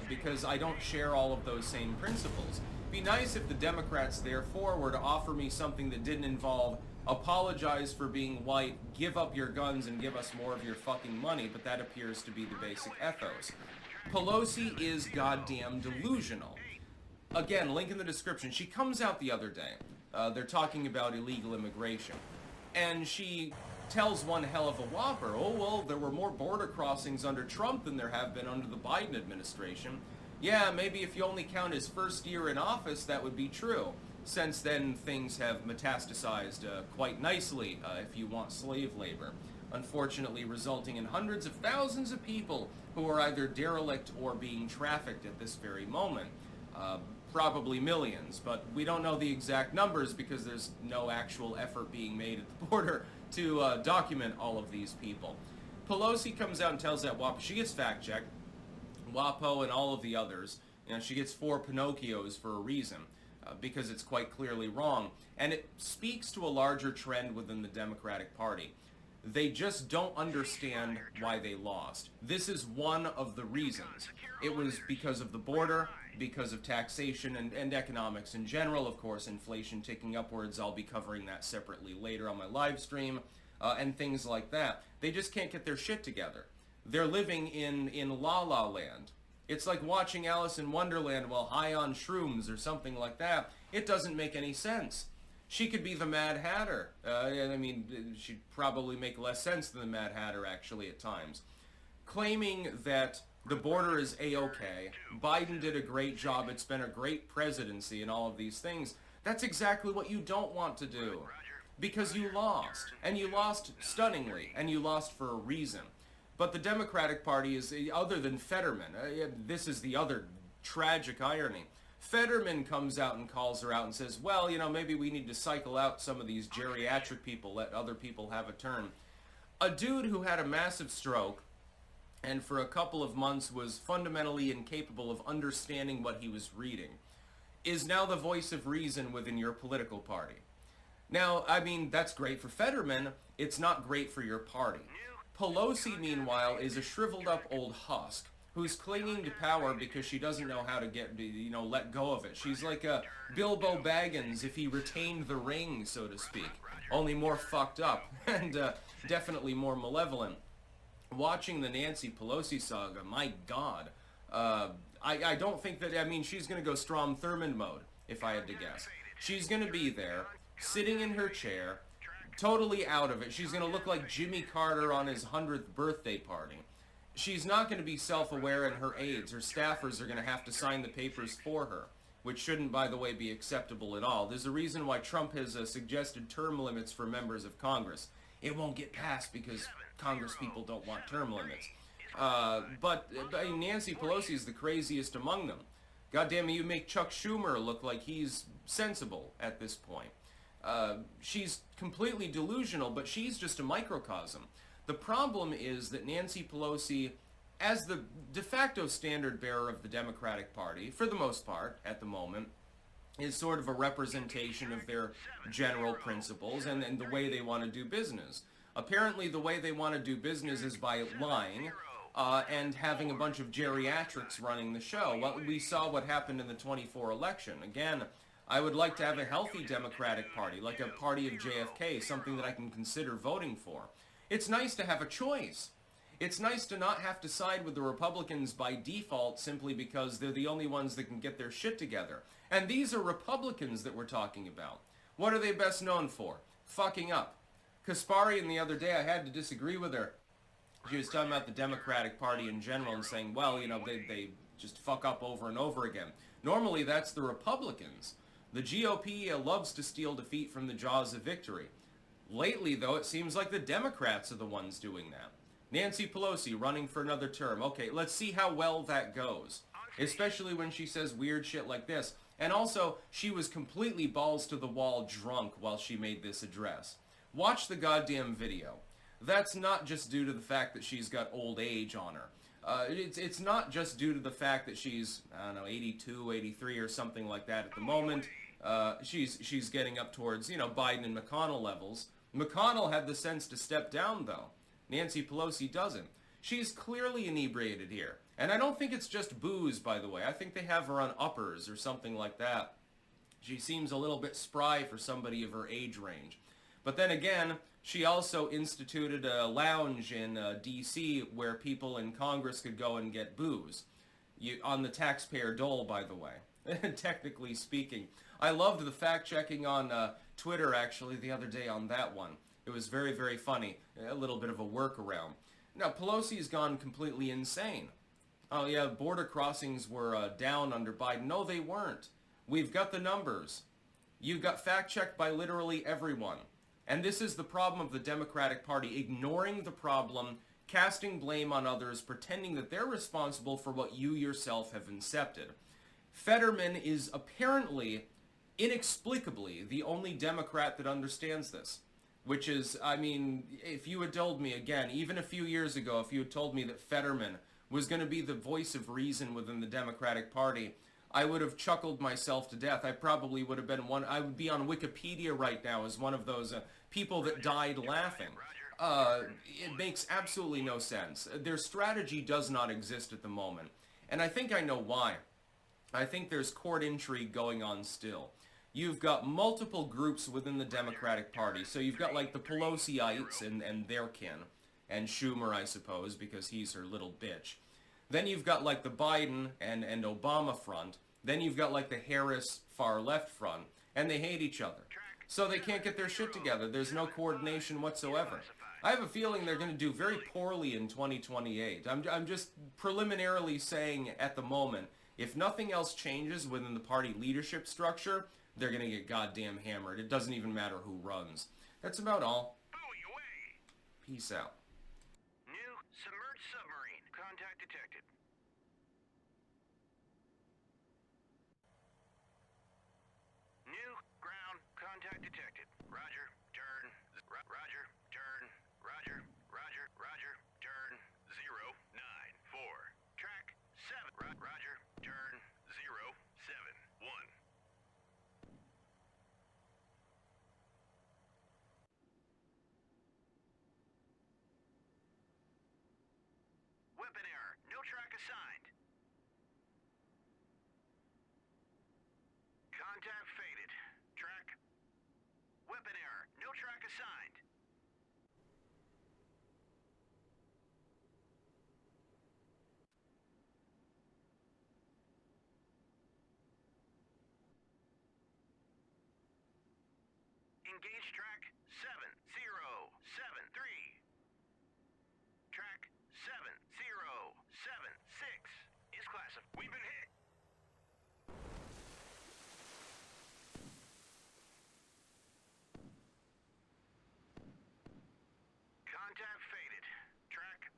because I don't share all of those same principles. It'd be nice if the Democrats, therefore, were to offer me something that didn't involve apologize for being white, give up your guns, and give us more of your fucking money, but that appears to be the basic ethos. Pelosi is goddamn delusional. Again, link in the description. She comes out the other day. They're talking about illegal immigration. And she tells one hell of a whopper, oh, well, there were more border crossings under Trump than there have been under the Biden administration. Yeah, maybe if you only count his first year in office, that would be true. Since then, things have metastasized quite nicely, if you want slave labor, unfortunately resulting in hundreds of thousands of people who are either derelict or being trafficked at this very moment. Probably millions, but we don't know the exact numbers because there's no actual effort being made at the border to document all of these people. Pelosi comes out and tells that WAPO, she gets fact-checked, WAPO and all of the others, you know, she gets 4 Pinocchios for a reason. Because it's quite clearly wrong. And it speaks to a larger trend within the Democratic Party. They just don't understand why they lost. This is one of the reasons. It was because of the border, because of taxation and economics in general, of course, inflation ticking upwards. I'll be covering that separately later on my live stream, and things like that. They just can't get their shit together. They're living in La La Land. It's like watching Alice in Wonderland while high on shrooms or something like that. It doesn't make any sense. She could be the Mad Hatter. I mean, she'd probably make less sense than the Mad Hatter, actually, at times. Claiming that the border is A-okay, Biden did a great job, it's been a great presidency, and all of these things. That's exactly what you don't want to do. Because you lost. And you lost stunningly. And you lost for a reason. But the Democratic Party is, other than Fetterman, this is the other tragic irony. Fetterman comes out and calls her out and says, well, you know, maybe we need to cycle out some of these geriatric people, let other people have a turn. A dude who had a massive stroke and for a couple of months was fundamentally incapable of understanding what he was reading is now the voice of reason within your political party. Now, I mean, that's great for Fetterman. It's not great for your party. Pelosi, meanwhile, is a shriveled up old husk who's clinging to power because she doesn't know how to let go of it. She's like a Bilbo Baggins if he retained the ring, so to speak, only more fucked up and definitely more malevolent. Watching the Nancy Pelosi saga, my God, I don't think that, I mean, she's going to go Strom Thurmond mode, if I had to guess. She's going to be there, sitting in her chair, totally out of it. She's going to look like Jimmy Carter on his 100th birthday party. She's not going to be self-aware, and her aides, her staffers, are going to have to sign the papers for her, which shouldn't, by the way, be acceptable at all. There's a reason why Trump has suggested term limits for members of Congress. It won't get passed because Congress people don't want term limits. But Nancy Pelosi is the craziest among them. God damn it, you make Chuck Schumer look like he's sensible at this point. She's completely delusional, but she's just a microcosm. The problem is that Nancy Pelosi, as the de facto standard bearer of the Democratic Party, for the most part, at the moment, is sort of a representation of their general principles and the way they want to do business. Apparently, the way they want to do business is by lying, and having a bunch of geriatrics running the show. Well, we saw what happened in the 24 election. Again, I would like to have a healthy Democratic Party, like a party of JFK, something that I can consider voting for. It's nice to have a choice. It's nice to not have to side with the Republicans by default simply because they're the only ones that can get their shit together. And these are Republicans that we're talking about. What are they best known for? Fucking up. Kasparian the other day, I had to disagree with her. She was talking about the Democratic Party in general and saying, well, you know, they just fuck up over and over again. Normally, that's the Republicans. The GOP loves to steal defeat from the jaws of victory. Lately, though, it seems like the Democrats are the ones doing that. Nancy Pelosi running for another term. Okay, let's see how well that goes. Especially when she says weird shit like this. And also, she was completely balls to the wall drunk while she made this address. Watch the goddamn video. That's not just due to the fact that she's got old age on her. It's not just due to the fact that she's, I don't know, 82, 83 or something like that at the moment. She's getting up towards, you know, Biden and McConnell levels. McConnell had the sense to step down, though. Nancy Pelosi doesn't. She's clearly inebriated here. And I don't think it's just booze, by the way. I think they have her on uppers or something like that. She seems a little bit spry for somebody of her age range. But then again, she also instituted a lounge in D.C. where people in Congress could go and get booze. On the taxpayer dole, by the way. Technically speaking. I loved the fact-checking on Twitter, actually, the other day on that one. It was very, very funny. A little bit of a workaround. Now, Pelosi's gone completely insane. Oh, yeah, border crossings were down under Biden. No, they weren't. We've got the numbers. You got fact-checked by literally everyone. And this is the problem of the Democratic Party, ignoring the problem, casting blame on others, pretending that they're responsible for what you yourself have incepted. Fetterman is apparently, inexplicably, the only Democrat that understands this. Which is, I mean, if you had told me, again, even a few years ago, if you had told me that Fetterman was going to be the voice of reason within the Democratic Party, I would have chuckled myself to death. I probably would have been one, I would be on Wikipedia right now as one of those people that died laughing. It makes absolutely no sense. Their strategy does not exist at the moment. And I think I know why. I think there's court intrigue going on still. You've got multiple groups within the Democratic Party. So you've got like the Pelosiites and their kin. And Schumer, I suppose, because he's her little bitch. Then you've got like the Biden and Obama front. Then you've got like the Harris far left front. And they hate each other. So they can't get their shit together. There's no coordination whatsoever. I have a feeling they're going to do very poorly in 2028. I'm just preliminarily saying at the moment, if nothing else changes within the party leadership structure, they're going to get goddamn hammered. It doesn't even matter who runs. That's about all. Peace out. New submerged submarine. Contact detected. New ground contact detected. Roger, turn. Roger, turn. Roger, roger, roger, turn. 094. Track 7. Roger, turn. 071. Weapon error. No track assigned. Contact faded. Track. Weapon error. No track assigned. Engage track 7073. Track 7076 is classified. We've been hit. Contact faded. Track.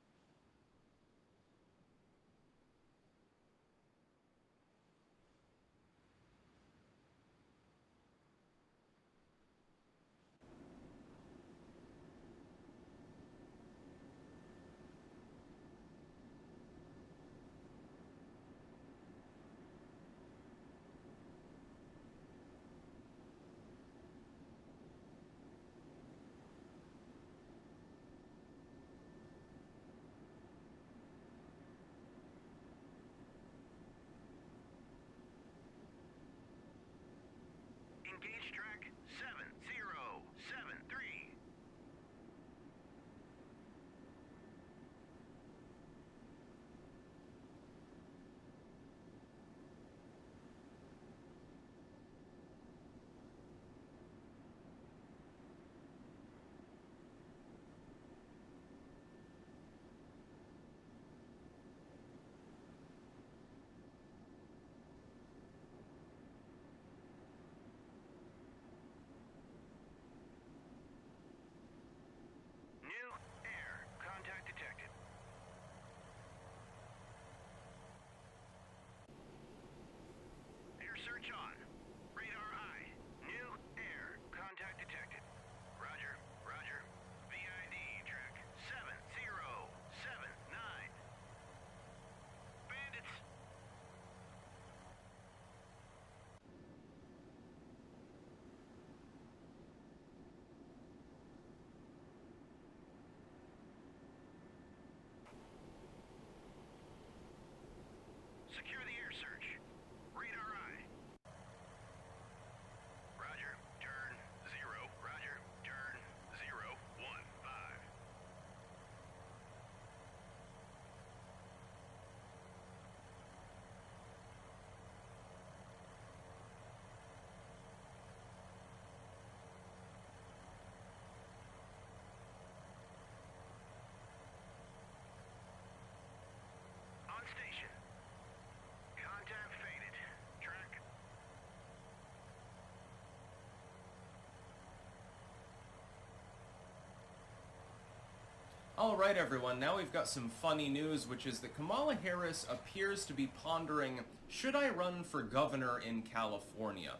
All right, everyone, now we've got some funny news, which is that Kamala Harris appears to be pondering, should I run for governor in California?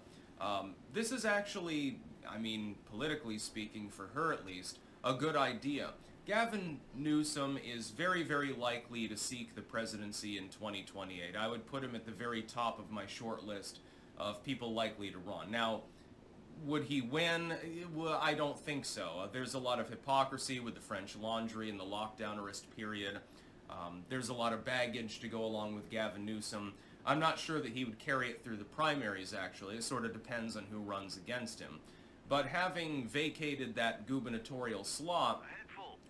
This is actually, I mean, politically speaking, for her at least, a good idea. Gavin Newsom is very, very likely to seek the presidency in 2028. I would put him at the very top of my short list of people likely to run. Now, would he win? Well, I don't think so. There's a lot of hypocrisy with the French Laundry and the lockdownist period. There's a lot of baggage to go along with Gavin Newsom. I'm not sure that he would carry it through the primaries, actually. It sort of depends on who runs against him. But having vacated that gubernatorial slot,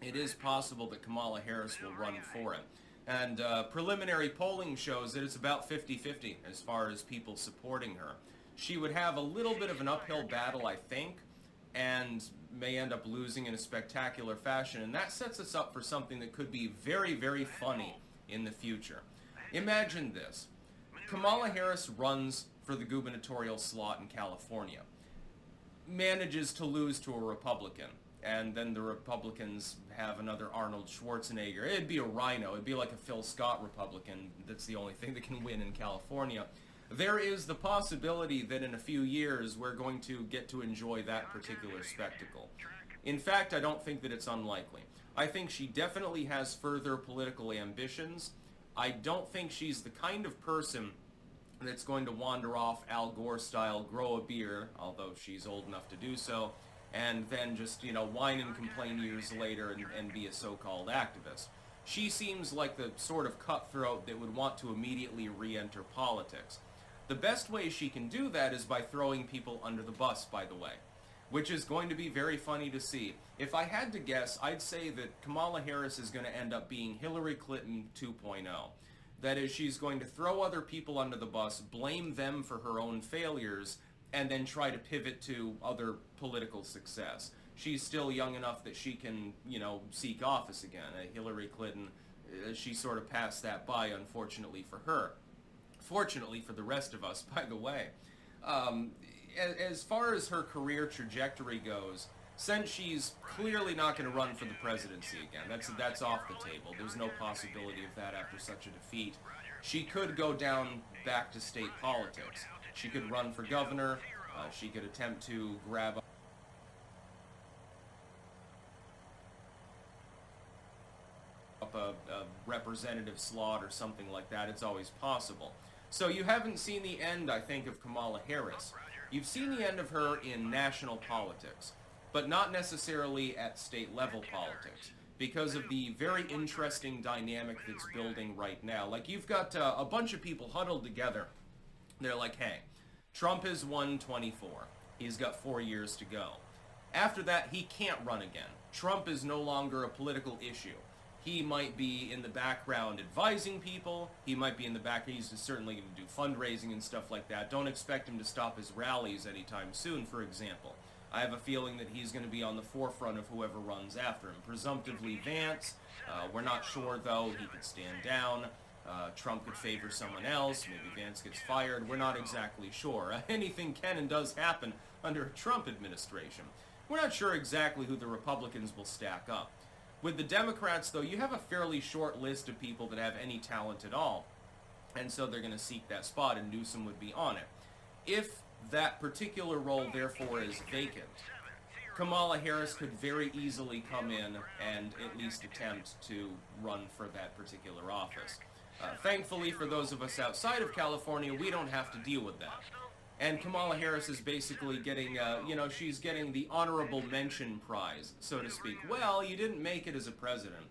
it is possible that Kamala Harris will run for it. And preliminary polling shows that it's about 50-50 as far as people supporting her. She would have a little bit of an uphill battle, I think, and may end up losing in a spectacular fashion. And that sets us up for something that could be very, very funny in the future. Imagine this. Kamala Harris runs for the gubernatorial slot in California, manages to lose to a Republican, and then the Republicans have another Arnold Schwarzenegger. It'd be a rhino. It'd be like a Phil Scott Republican. That's the only thing that can win in California. There is the possibility that in a few years we're going to get to enjoy that particular spectacle. In fact, I don't think that it's unlikely. I think she definitely has further political ambitions. I don't think she's the kind of person that's going to wander off Al Gore style, grow a beard, although she's old enough to do so, and then just, whine and complain years later and be a so-called activist. She seems like the sort of cutthroat that would want to immediately re-enter politics. The best way she can do that is by throwing people under the bus, by the way, which is going to be very funny to see. If I had to guess, I'd say that Kamala Harris is going to end up being Hillary Clinton 2.0. That is, she's going to throw other people under the bus, blame them for her own failures, and then try to pivot to other political success. She's still young enough that she can, seek office again. Hillary Clinton, she sort of passed that by, unfortunately for her. Fortunately for the rest of us, by the way. As far as her career trajectory goes, since she's clearly not going to run for the presidency again, that's off the table. There's no possibility of that after such a defeat. She could go down back to state politics. She could run for governor. She could attempt to grab up a representative slot or something like that. It's always possible. So you haven't seen the end, I think, of Kamala Harris. You've seen the end of her in national politics, but not necessarily at state-level politics, because of the very interesting dynamic that's building right now. Like, you've got a bunch of people huddled together. They're like, hey, Trump has won 24. He's got 4 years to go. After that, he can't run again. Trump is no longer a political issue. He might be in the background advising people. He might be in the back. He's certainly going to do fundraising and stuff like that. Don't expect him to stop his rallies anytime soon, for example. I have a feeling that he's going to be on the forefront of whoever runs after him. Presumptively Vance. We're not sure, though. He could stand down. Trump could favor someone else. Maybe Vance gets fired. We're not exactly sure. Anything can and does happen under a Trump administration. We're not sure exactly who the Republicans will stack up. With the Democrats, though, you have a fairly short list of people that have any talent at all, and so they're going to seek that spot, and Newsom would be on it. If that particular role, therefore, is vacant, Kamala Harris could very easily come in and at least attempt to run for that particular office. Thankfully, for those of us outside of California, we don't have to deal with that. And Kamala Harris is basically getting, she's getting the honorable mention prize, so to speak. Well, you didn't make it as a president.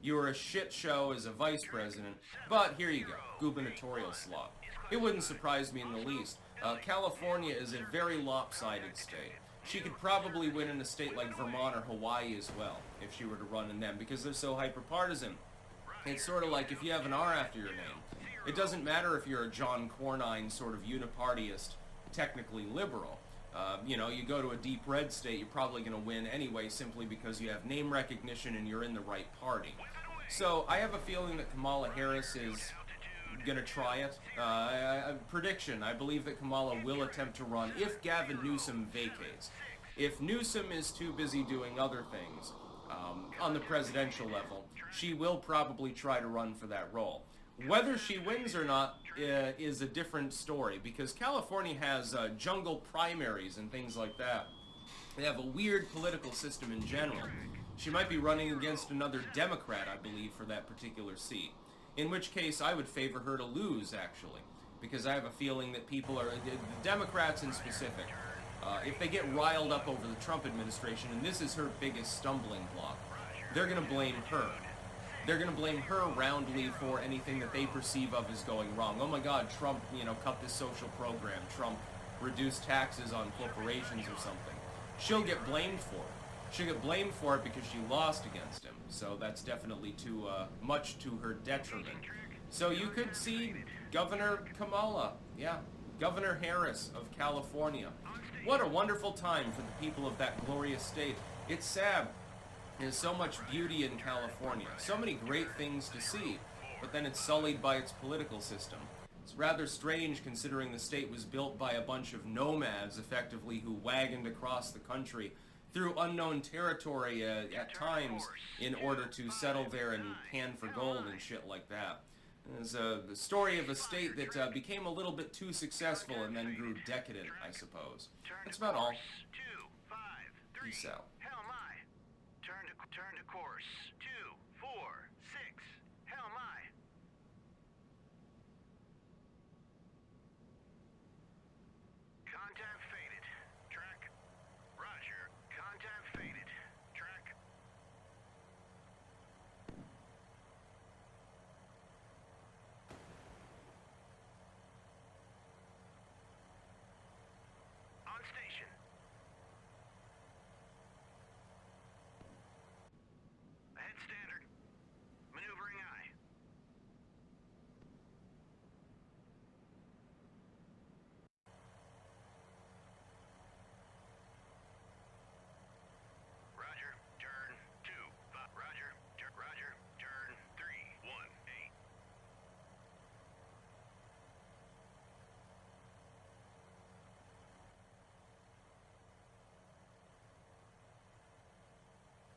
You were a shit show as a vice president, but here you go, gubernatorial slot. It wouldn't surprise me in the least. California is a very lopsided state. She could probably win in a state like Vermont or Hawaii as well, if she were to run in them, because they're so hyper-partisan. It's sort of like if you have an R after your name. It doesn't matter if you're a John Cornyn sort of unipartyist, technically liberal. You go to a deep red state, you're probably going to win anyway simply because you have name recognition and you're in the right party. So I have a feeling that Kamala Harris is going to try it. Prediction, I believe that Kamala will attempt to run if Gavin Newsom vacates. If Newsom is too busy doing other things, on the presidential level, she will probably try to run for that role. Whether she wins or not is a different story, because California has jungle primaries and things like that. They have a weird political system in general. She might be running against another Democrat, I believe, for that particular seat. In which case, I would favor her to lose, actually, because I have a feeling that people are, the Democrats in specific, if they get riled up over the Trump administration, and this is her biggest stumbling block, they're going to blame her. They're going to blame her roundly for anything that they perceive of as going wrong. Oh my God, Trump, cut this social program. Trump reduced taxes on corporations or something. She'll get blamed for it. She'll get blamed for it because she lost against him. So that's definitely too much to her detriment. So you could see Governor Kamala, Governor Harris of California. What a wonderful time for the people of that glorious state. It's sad. There's so much beauty in California, so many great things to see, but then it's sullied by its political system. It's rather strange considering the state was built by a bunch of nomads, effectively, who wagoned across the country through unknown territory at times in order to settle there and pan for gold and shit like that. It's the story of a state that became a little bit too successful and then grew decadent, I suppose. That's about all. Peace out. Turn to course 246. Hell my. Contact faded. Track. Roger. Contact faded. Track. On station. Ahead standard. Maneuvering eye. Roger. Turn 2. Roger. Roger. Turn 3. 1. 8.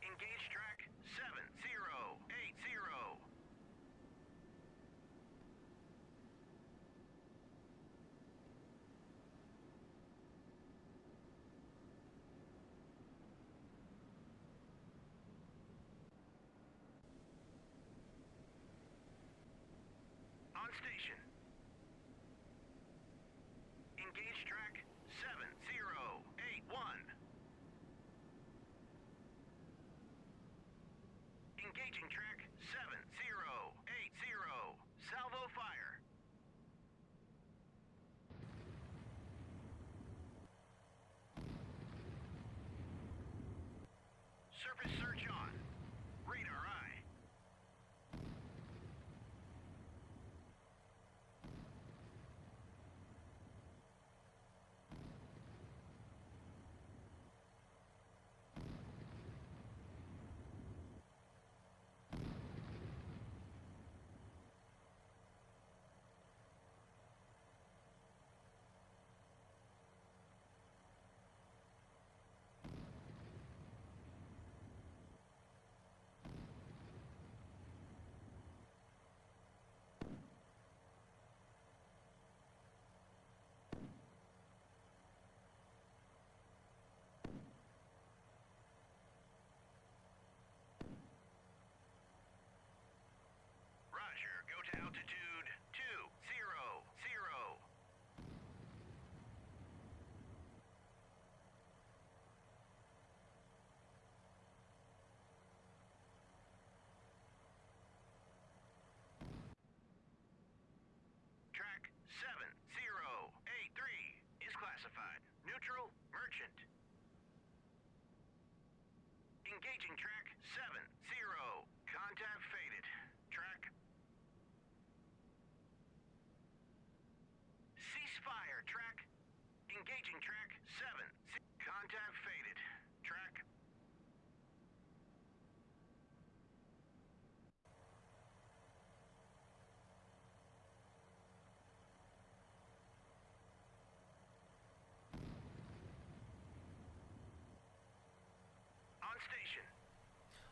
Engage track 7080. On station. Engage track 7081. Engaging track 7080. Salvo fire. Surface search on. Radar eye. Roger. Go to altitude 200. Track 7083 is classified. Neutral, merchant. Engaging track 70. Contact faded. Track. Ceasefire track. Engaging track 7. Contact faded. Track. On station.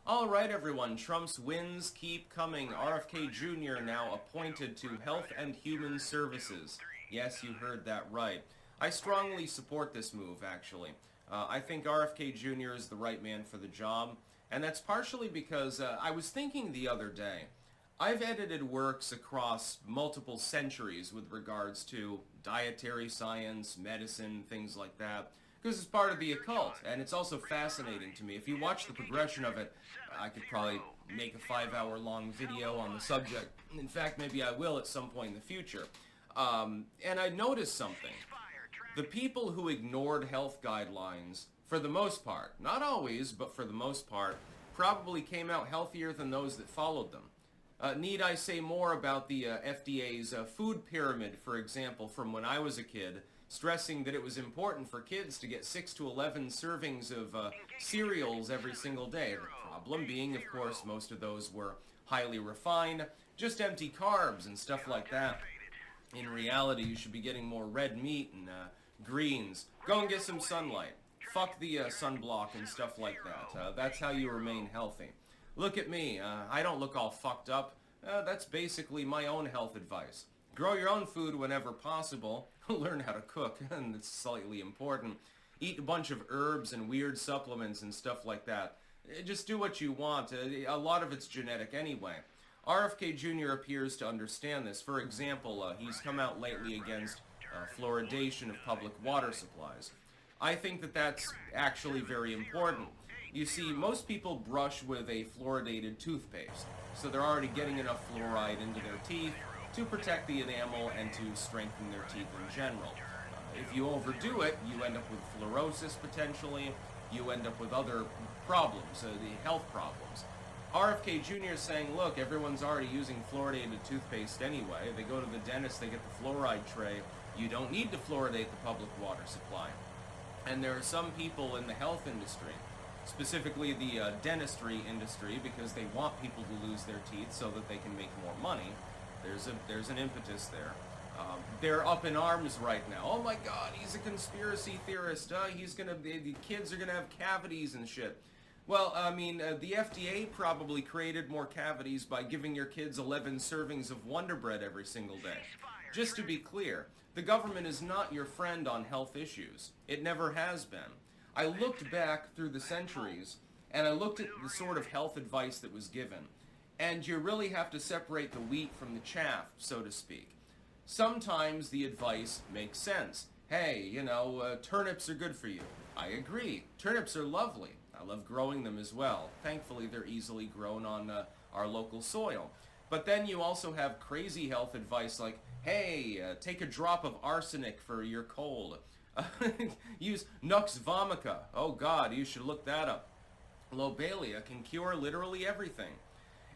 All right, everyone. Trump's wins keep coming. RFK Jr. now appointed to Health and Human Services. Yes, you heard that right. I strongly support this move, actually. I think RFK Jr. is the right man for the job, and that's partially because I was thinking the other day, I've edited works across multiple centuries with regards to dietary science, medicine, things like that, because it's part of the occult, and it's also fascinating to me. If you watch the progression of it, I could probably make a 5-hour-long video on the subject. In fact, maybe I will at some point in the future. And I noticed something. The people who ignored health guidelines, for the most part, not always, but for the most part, probably came out healthier than those that followed them. Need I say more about the FDA's food pyramid, for example, from when I was a kid, stressing that it was important for kids to get 6 to 11 servings of cereals every single day. The problem being, of course, most of those were highly refined, just empty carbs and stuff like that. In reality, you should be getting more red meat and greens. Go and get some sunlight. Fuck the sunblock and stuff like that. That's how you remain healthy. Look at me. I don't look all fucked up. That's basically my own health advice. Grow your own food whenever possible. Learn how to cook, and it's slightly important. Eat a bunch of herbs and weird supplements and stuff like that. Just do what you want. A lot of it's genetic anyway. RFK Jr. appears to understand this. For example, he's come out lately against fluoridation of public water supplies. I think that that's actually very important. You see, most people brush with a fluoridated toothpaste, so they're already getting enough fluoride into their teeth to protect the enamel and to strengthen their teeth in general. If you overdo it, you end up with fluorosis potentially, you end up with other problems, the health problems. RFK Jr. is saying, look, everyone's already using fluoridated toothpaste anyway. They go to the dentist, they get the fluoride tray. You don't need to fluoridate the public water supply. And there are some people in the health industry, specifically the dentistry industry, because they want people to lose their teeth so that they can make more money. There's an impetus there. They're up in arms right now. Oh my God, he's a conspiracy theorist. The kids are gonna have cavities and shit. Well, I mean, the FDA probably created more cavities by giving your kids 11 servings of Wonder Bread every single day. Just to be clear, the government is not your friend on health issues. It never has been. I looked back through the centuries, and I looked at the sort of health advice that was given. And you really have to separate the wheat from the chaff, so to speak. Sometimes the advice makes sense. Hey, turnips are good for you. I agree. Turnips are lovely. I love growing them as well. Thankfully, they're easily grown on our local soil. But then you also have crazy health advice like, hey, take a drop of arsenic for your cold. Use Nux vomica. Oh God, you should look that up. Lobelia can cure literally everything.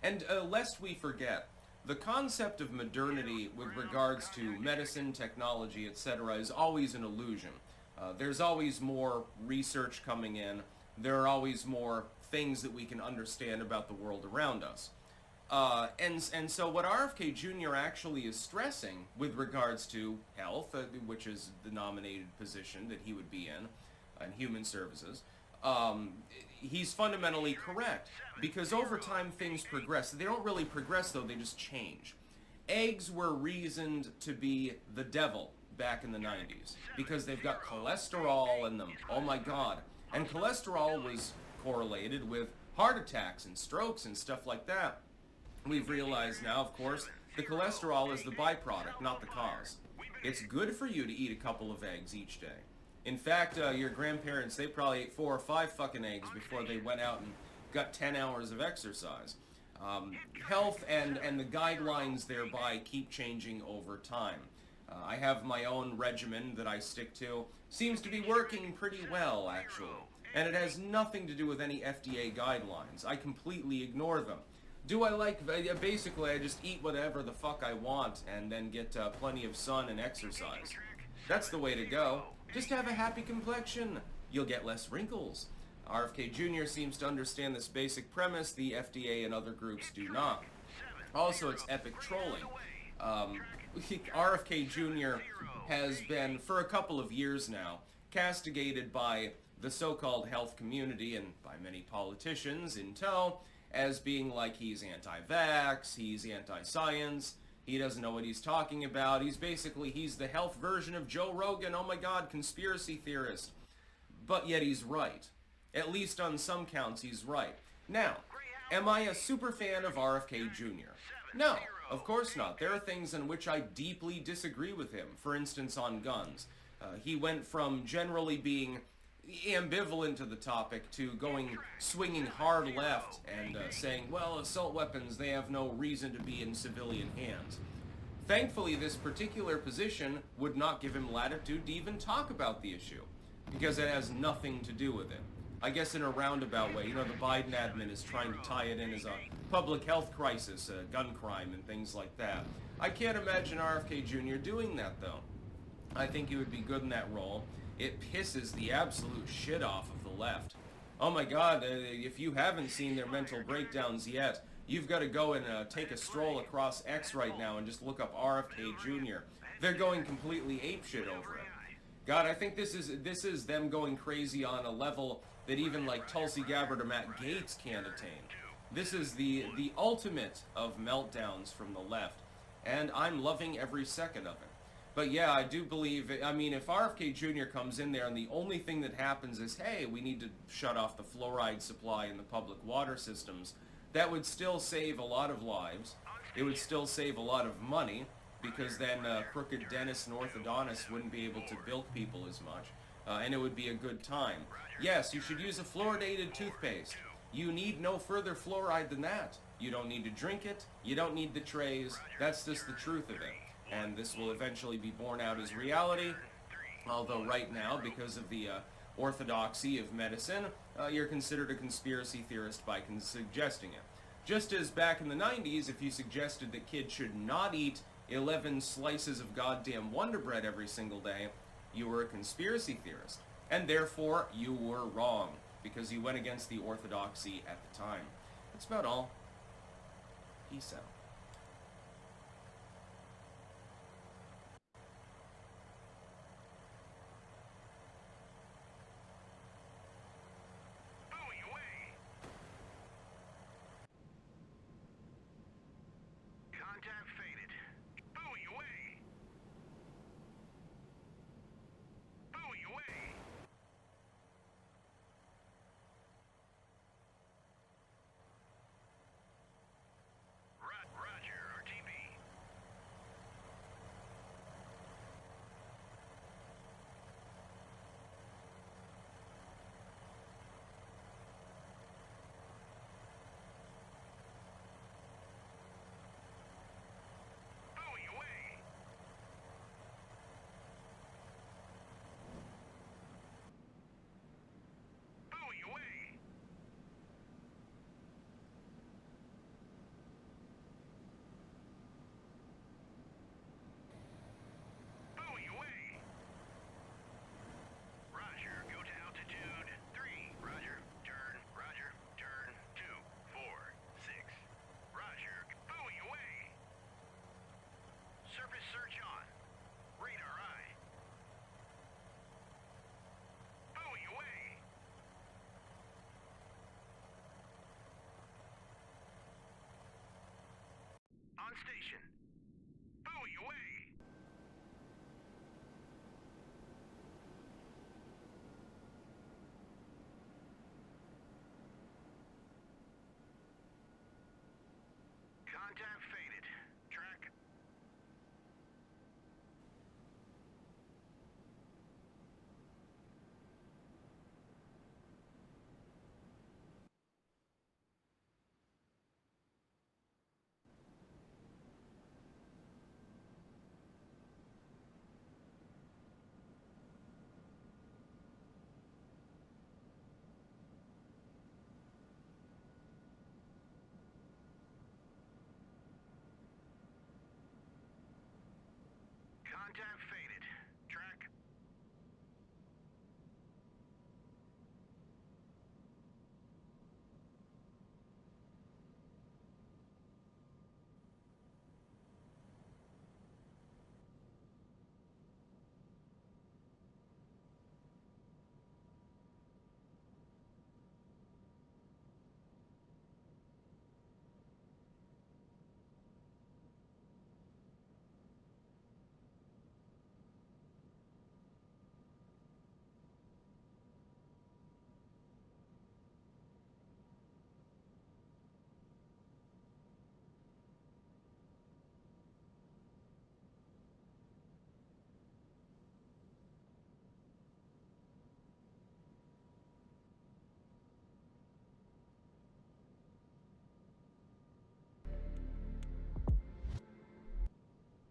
And lest we forget, the concept of modernity with regards to medicine, technology, etc. is always an illusion. There's always more research coming in. There are always more things that we can understand about the world around us. And so what RFK Jr. actually is stressing with regards to health, which is the nominated position that he would be in human services, he's fundamentally correct, because over time things progress. They don't really progress though, they just change. Eggs were reasoned to be the devil back in the 90s because they've got cholesterol in them. Oh my God. And cholesterol was correlated with heart attacks and strokes and stuff like that. We've realized now, of course, the cholesterol is the byproduct, not the cause. It's good for you to eat a couple of eggs each day. In fact, your grandparents, they probably ate 4 or 5 fucking eggs before they went out and got 10 hours of exercise. Health and the guidelines thereby keep changing over time. I have my own regimen that I stick to. Seems to be working pretty well, actually. And it has nothing to do with any FDA guidelines. I completely ignore them. Do I like, basically I just eat whatever the fuck I want and then get plenty of sun and exercise. That's the way to go. Just have a happy complexion. You'll get less wrinkles. RFK Jr. seems to understand this basic premise. The FDA and other groups do not. Also, it's epic trolling. RFK Jr. has been, for a couple of years now, castigated by the so-called health community, and by many politicians in tow, as being like he's anti-vax, he's anti-science, he doesn't know what he's talking about, he's the health version of Joe Rogan, oh my god, conspiracy theorist. But yet he's right. At least on some counts he's right. Now, am I a super fan of RFK Jr.? No, of course not. There are things in which I deeply disagree with him. For instance, on guns. He went from generally being ambivalent to the topic to swinging hard left and saying, well, assault weapons, they have no reason to be in civilian hands. Thankfully, this particular position would not give him latitude to even talk about the issue, because it has nothing to do with it. I guess in a roundabout way, the Biden admin is trying to tie it in as a public health crisis, gun crime, and things like that. I can't imagine RFK Jr. doing that, though. I think he would be good in that role. It pisses the absolute shit off of the left. Oh my god, if you haven't seen their mental breakdowns yet, you've got to go and take a stroll across X right now and just look up RFK Jr. They're going completely apeshit over it. God, I think this is them going crazy on a level that even like Tulsi Gabbard or Matt Gaetz can't attain. This is the ultimate of meltdowns from the left, and I'm loving every second of it. But yeah, I do believe, if RFK Jr. comes in there and the only thing that happens is, hey, we need to shut off the fluoride supply in the public water systems, that would still save a lot of lives. It would still save a lot of money, because then crooked dentists and orthodontists wouldn't be able to bilk people as much, and it would be a good time. Yes, you should use a fluoridated toothpaste. You need no further fluoride than that. You don't need to drink it. You don't need the trays. That's just the truth of it. And this will eventually be borne out as reality, although right now, because of the orthodoxy of medicine, you're considered a conspiracy theorist by suggesting it. Just as back in the 90s, if you suggested that kids should not eat 11 slices of goddamn Wonder Bread every single day, you were a conspiracy theorist. And therefore, you were wrong, because you went against the orthodoxy at the time. That's about all. Peace out. Contact faded. Buoy away. Buoy away. Roger, RTB. Buoy away. Buoy away. Buoy away. Roger, go to altitude 3. Roger, turn, 2, 4, 6. Roger, buoy away. Surface search on. Radar eye. Buoy away. On station. Buoy away. Contact faded. Track. Contact faded. Track.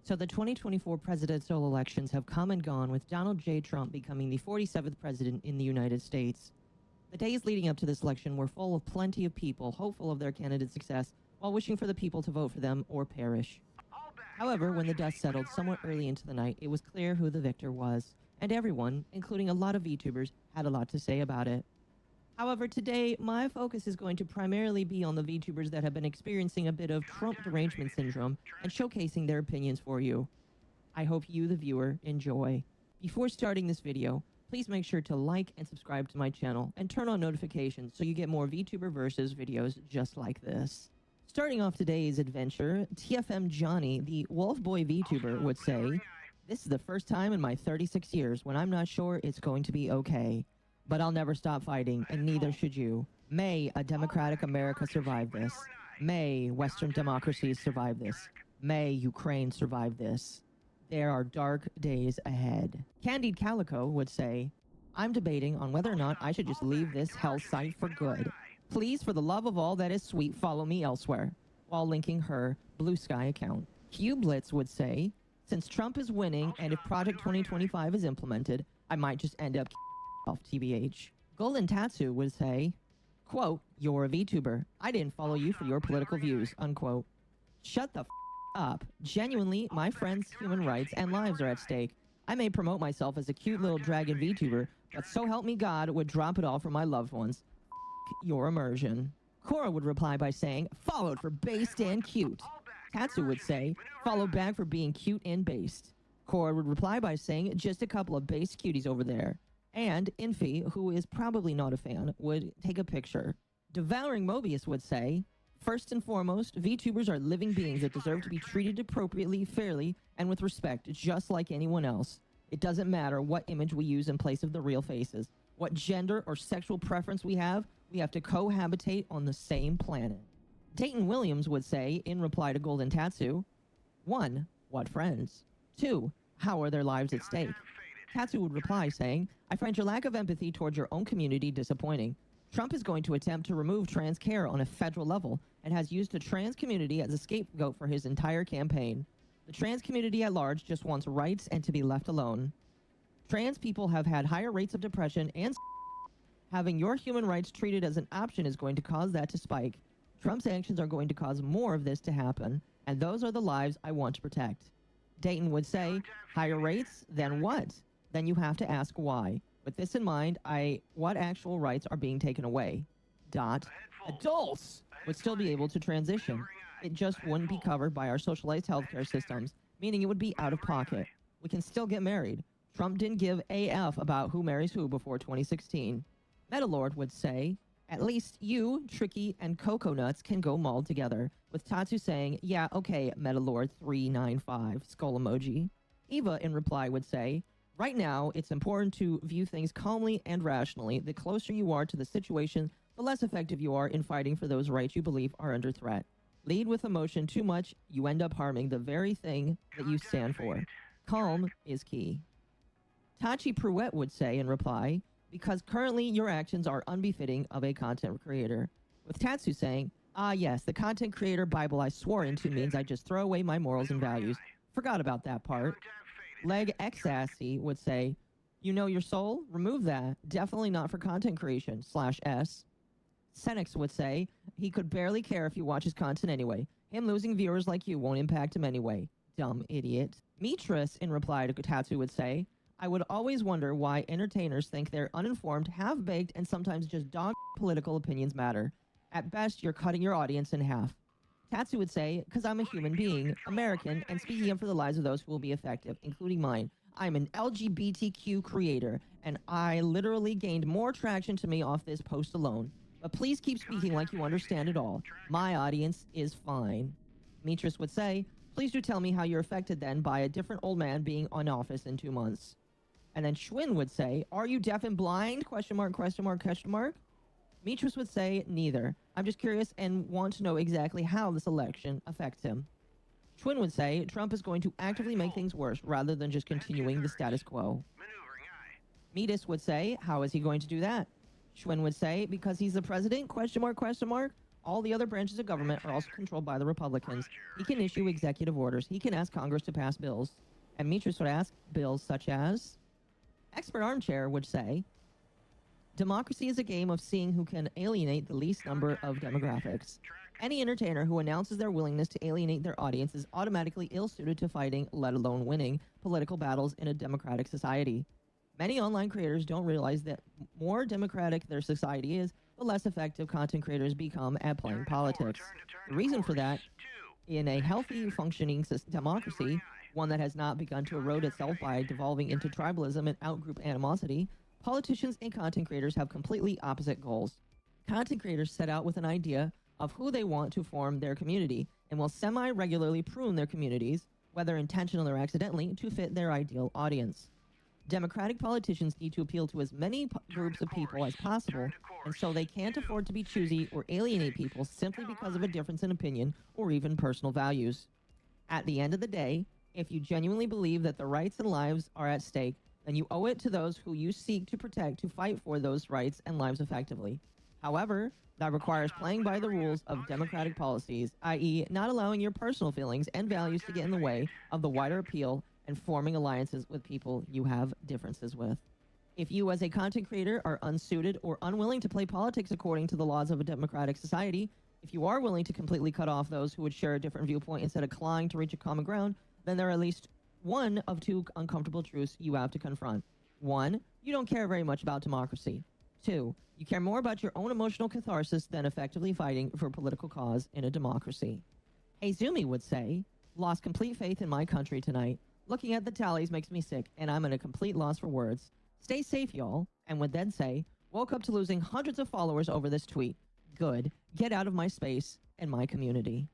So the 2024 presidential elections have come and gone, with Donald J. Trump becoming the 47th president in the United States. The days leading up to this election were full of plenty of people hopeful of their candidate's success while wishing for the people to vote for them or perish. However, when the dust settled somewhat early into the night, it was clear who the victor was, and everyone, including a lot of VTubers, had a lot to say about it. However, today, my focus is going to primarily be on the VTubers that have been experiencing a bit of Trump derangement syndrome and showcasing their opinions for you. I hope you, the viewer, enjoy. Before starting this video, please make sure to like and subscribe to my channel and turn on notifications so you get more VTuber Versus videos just like this. Starting off today's adventure, TFM Johnny, the Wolf Boy VTuber, would say, "This is the first time in my 36 years when I'm not sure it's going to be okay. But I'll never stop fighting, and neither should you. May a democratic America survive this. May Western democracies survive this. May Ukraine survive this. There are dark days ahead." Candied Calico would say, "I'm debating on whether or not I should just leave this hell site for good. Please, for the love of all that is sweet, follow me elsewhere," while linking her Blue Sky account. Qblitz would say, "Since Trump is winning, and if Project 2025 is implemented, I might just end up off TBH. Golden Tatsu would say, quote, "You're a VTuber. I didn't follow you for your political views," unquote. Shut the up. Genuinely, my friends' human rights and lives are at stake. I may promote myself as a cute little dragon VTuber, but so help me God would drop it all for my loved ones. Your immersion. Cora would reply by saying, "Followed for based and cute." Tatsu would say, "Followed back for being cute and based." Cora would reply by saying, "Just a couple of based cuties over there." And Infi, who is probably not a fan, would take a picture. Devouring Mobius would say, "First and foremost, VTubers are living beings that deserve to be treated appropriately, fairly, and with respect, just like anyone else. It doesn't matter what image we use in place of the real faces. What gender or sexual preference we have to cohabitate on the same planet." Dayton Williams would say, in reply to Golden Tatsu, 1. What friends? 2. How are their lives at stake? Tatsu would reply saying, "I find your lack of empathy towards your own community disappointing. Trump is going to attempt to remove trans care on a federal level and has used the trans community as a scapegoat for his entire campaign. The trans community at large just wants rights and to be left alone. Trans people have had higher rates of depression and having your human rights treated as an option is going to cause that to spike. Trump's actions are going to cause more of this to happen, and those are the lives I want to protect." Dayton would say, "Higher rates? Then what? Then you have to ask why. With this in mind, what actual rights are being taken away? Adults would still be able to transition. It just wouldn't be covered by our socialized healthcare systems, meaning it would be out of pocket. We can still get married. Trump didn't give AF about who marries who before 2016. Metalord would say, "At least you, Tricky, and Cocoa Nuts can go mauled together," with Tatsu saying, "Yeah, okay, Metalord 395, skull emoji." Eva, in reply, would say, "Right now, it's important to view things calmly and rationally. The closer you are to the situation, the less effective you are in fighting for those rights you believe are under threat. Lead with emotion too much, you end up harming the very thing that you stand for. Calm is key." Tachi Pruitt would say in reply, "Because currently your actions are unbefitting of a content creator." With Tatsu saying, "Ah yes, the content creator Bible I swore into means I just throw away my morals and values. Forgot about that part." Leg Xassy would say, "You know your soul? Remove that. Definitely not for content creation, /S. Senex would say, "He could barely care if you watch his content anyway. Him losing viewers like you won't impact him anyway. Dumb idiot." Mitris, in reply to Tatsu, would say, "I would always wonder why entertainers think their uninformed, half-baked, and sometimes just dog political opinions matter. At best, you're cutting your audience in half." Tatsu would say, "Because I'm a human being, American, and speaking up for the lives of those who will be affected, including mine. I'm an LGBTQ creator, and I literally gained more traction to me off this post alone. But please keep speaking like you understand it all. My audience is fine." Mitris would say, "Please do tell me how you're affected then by a different old man being in office in 2 months." And then Schwinn would say, "Are you deaf and blind? Question mark, question mark, question mark." Mitris would say, "Neither. I'm just curious and want to know exactly how this election affects him." Schwinn would say, "Trump is going to actively make things worse rather than just continuing the status quo." Metis would say, "How is he going to do that?" Schwinn would say, "Because he's the president? Question mark, question mark." All the other branches of government are also controlled by the Republicans. He can issue executive orders. He can ask Congress to pass bills. And Mitras would ask bills such as, Expert Armchair would say, democracy is a game of seeing who can alienate the least number of demographics. Any entertainer who announces their willingness to alienate their audience is automatically ill-suited to fighting, let alone winning, political battles in a democratic society. Many online creators don't realize that more democratic their society is, the less effective content creators become at playing politics. The reason for that, in a healthy, functioning democracy, one that has not begun to erode itself by devolving into tribalism and outgroup animosity, politicians and content creators have completely opposite goals. Content creators set out with an idea of who they want to form their community and will semi-regularly prune their communities, whether intentionally or accidentally, to fit their ideal audience. Democratic politicians need to appeal to as many groups of people as possible, and so they can't afford to be choosy or alienate people simply because of a difference in opinion or even personal values. At the end of the day, if you genuinely believe that the rights and lives are at stake, then you owe it to those who you seek to protect to fight for those rights and lives effectively. However, that requires playing by the rules of democratic policies, i.e. not allowing your personal feelings and values to get in the way of the wider appeal and forming alliances with people you have differences with. If you as a content creator are unsuited or unwilling to play politics according to the laws of a democratic society, if you are willing to completely cut off those who would share a different viewpoint instead of clawing to reach a common ground, then there are at least one of two uncomfortable truths you have to confront. 1, you don't care very much about democracy. 2, you care more about your own emotional catharsis than effectively fighting for a political cause in a democracy. Hazumi would say, lost complete faith in my country tonight. Looking at the tallies makes me sick, and I'm at a complete loss for words. Stay safe, y'all, and would then say, woke up to losing hundreds of followers over this tweet. Good. Get out of my space and my community.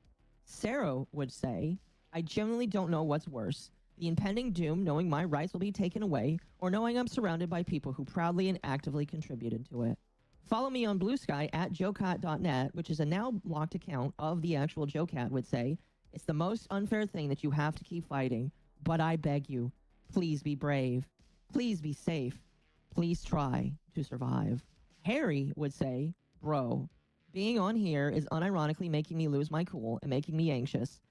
Sarah would say, I genuinely don't know what's worse. The impending doom knowing my rights will be taken away, or knowing I'm surrounded by people who proudly and actively contributed to it. Follow me on Blue Sky at joecat.net, which is a now blocked account of the actual Joe Cat would say, it's the most unfair thing that you have to keep fighting, but I beg you, please be brave. Please be safe. Please try to survive. Harry would say, bro, being on here is unironically making me lose my cool and making me anxious.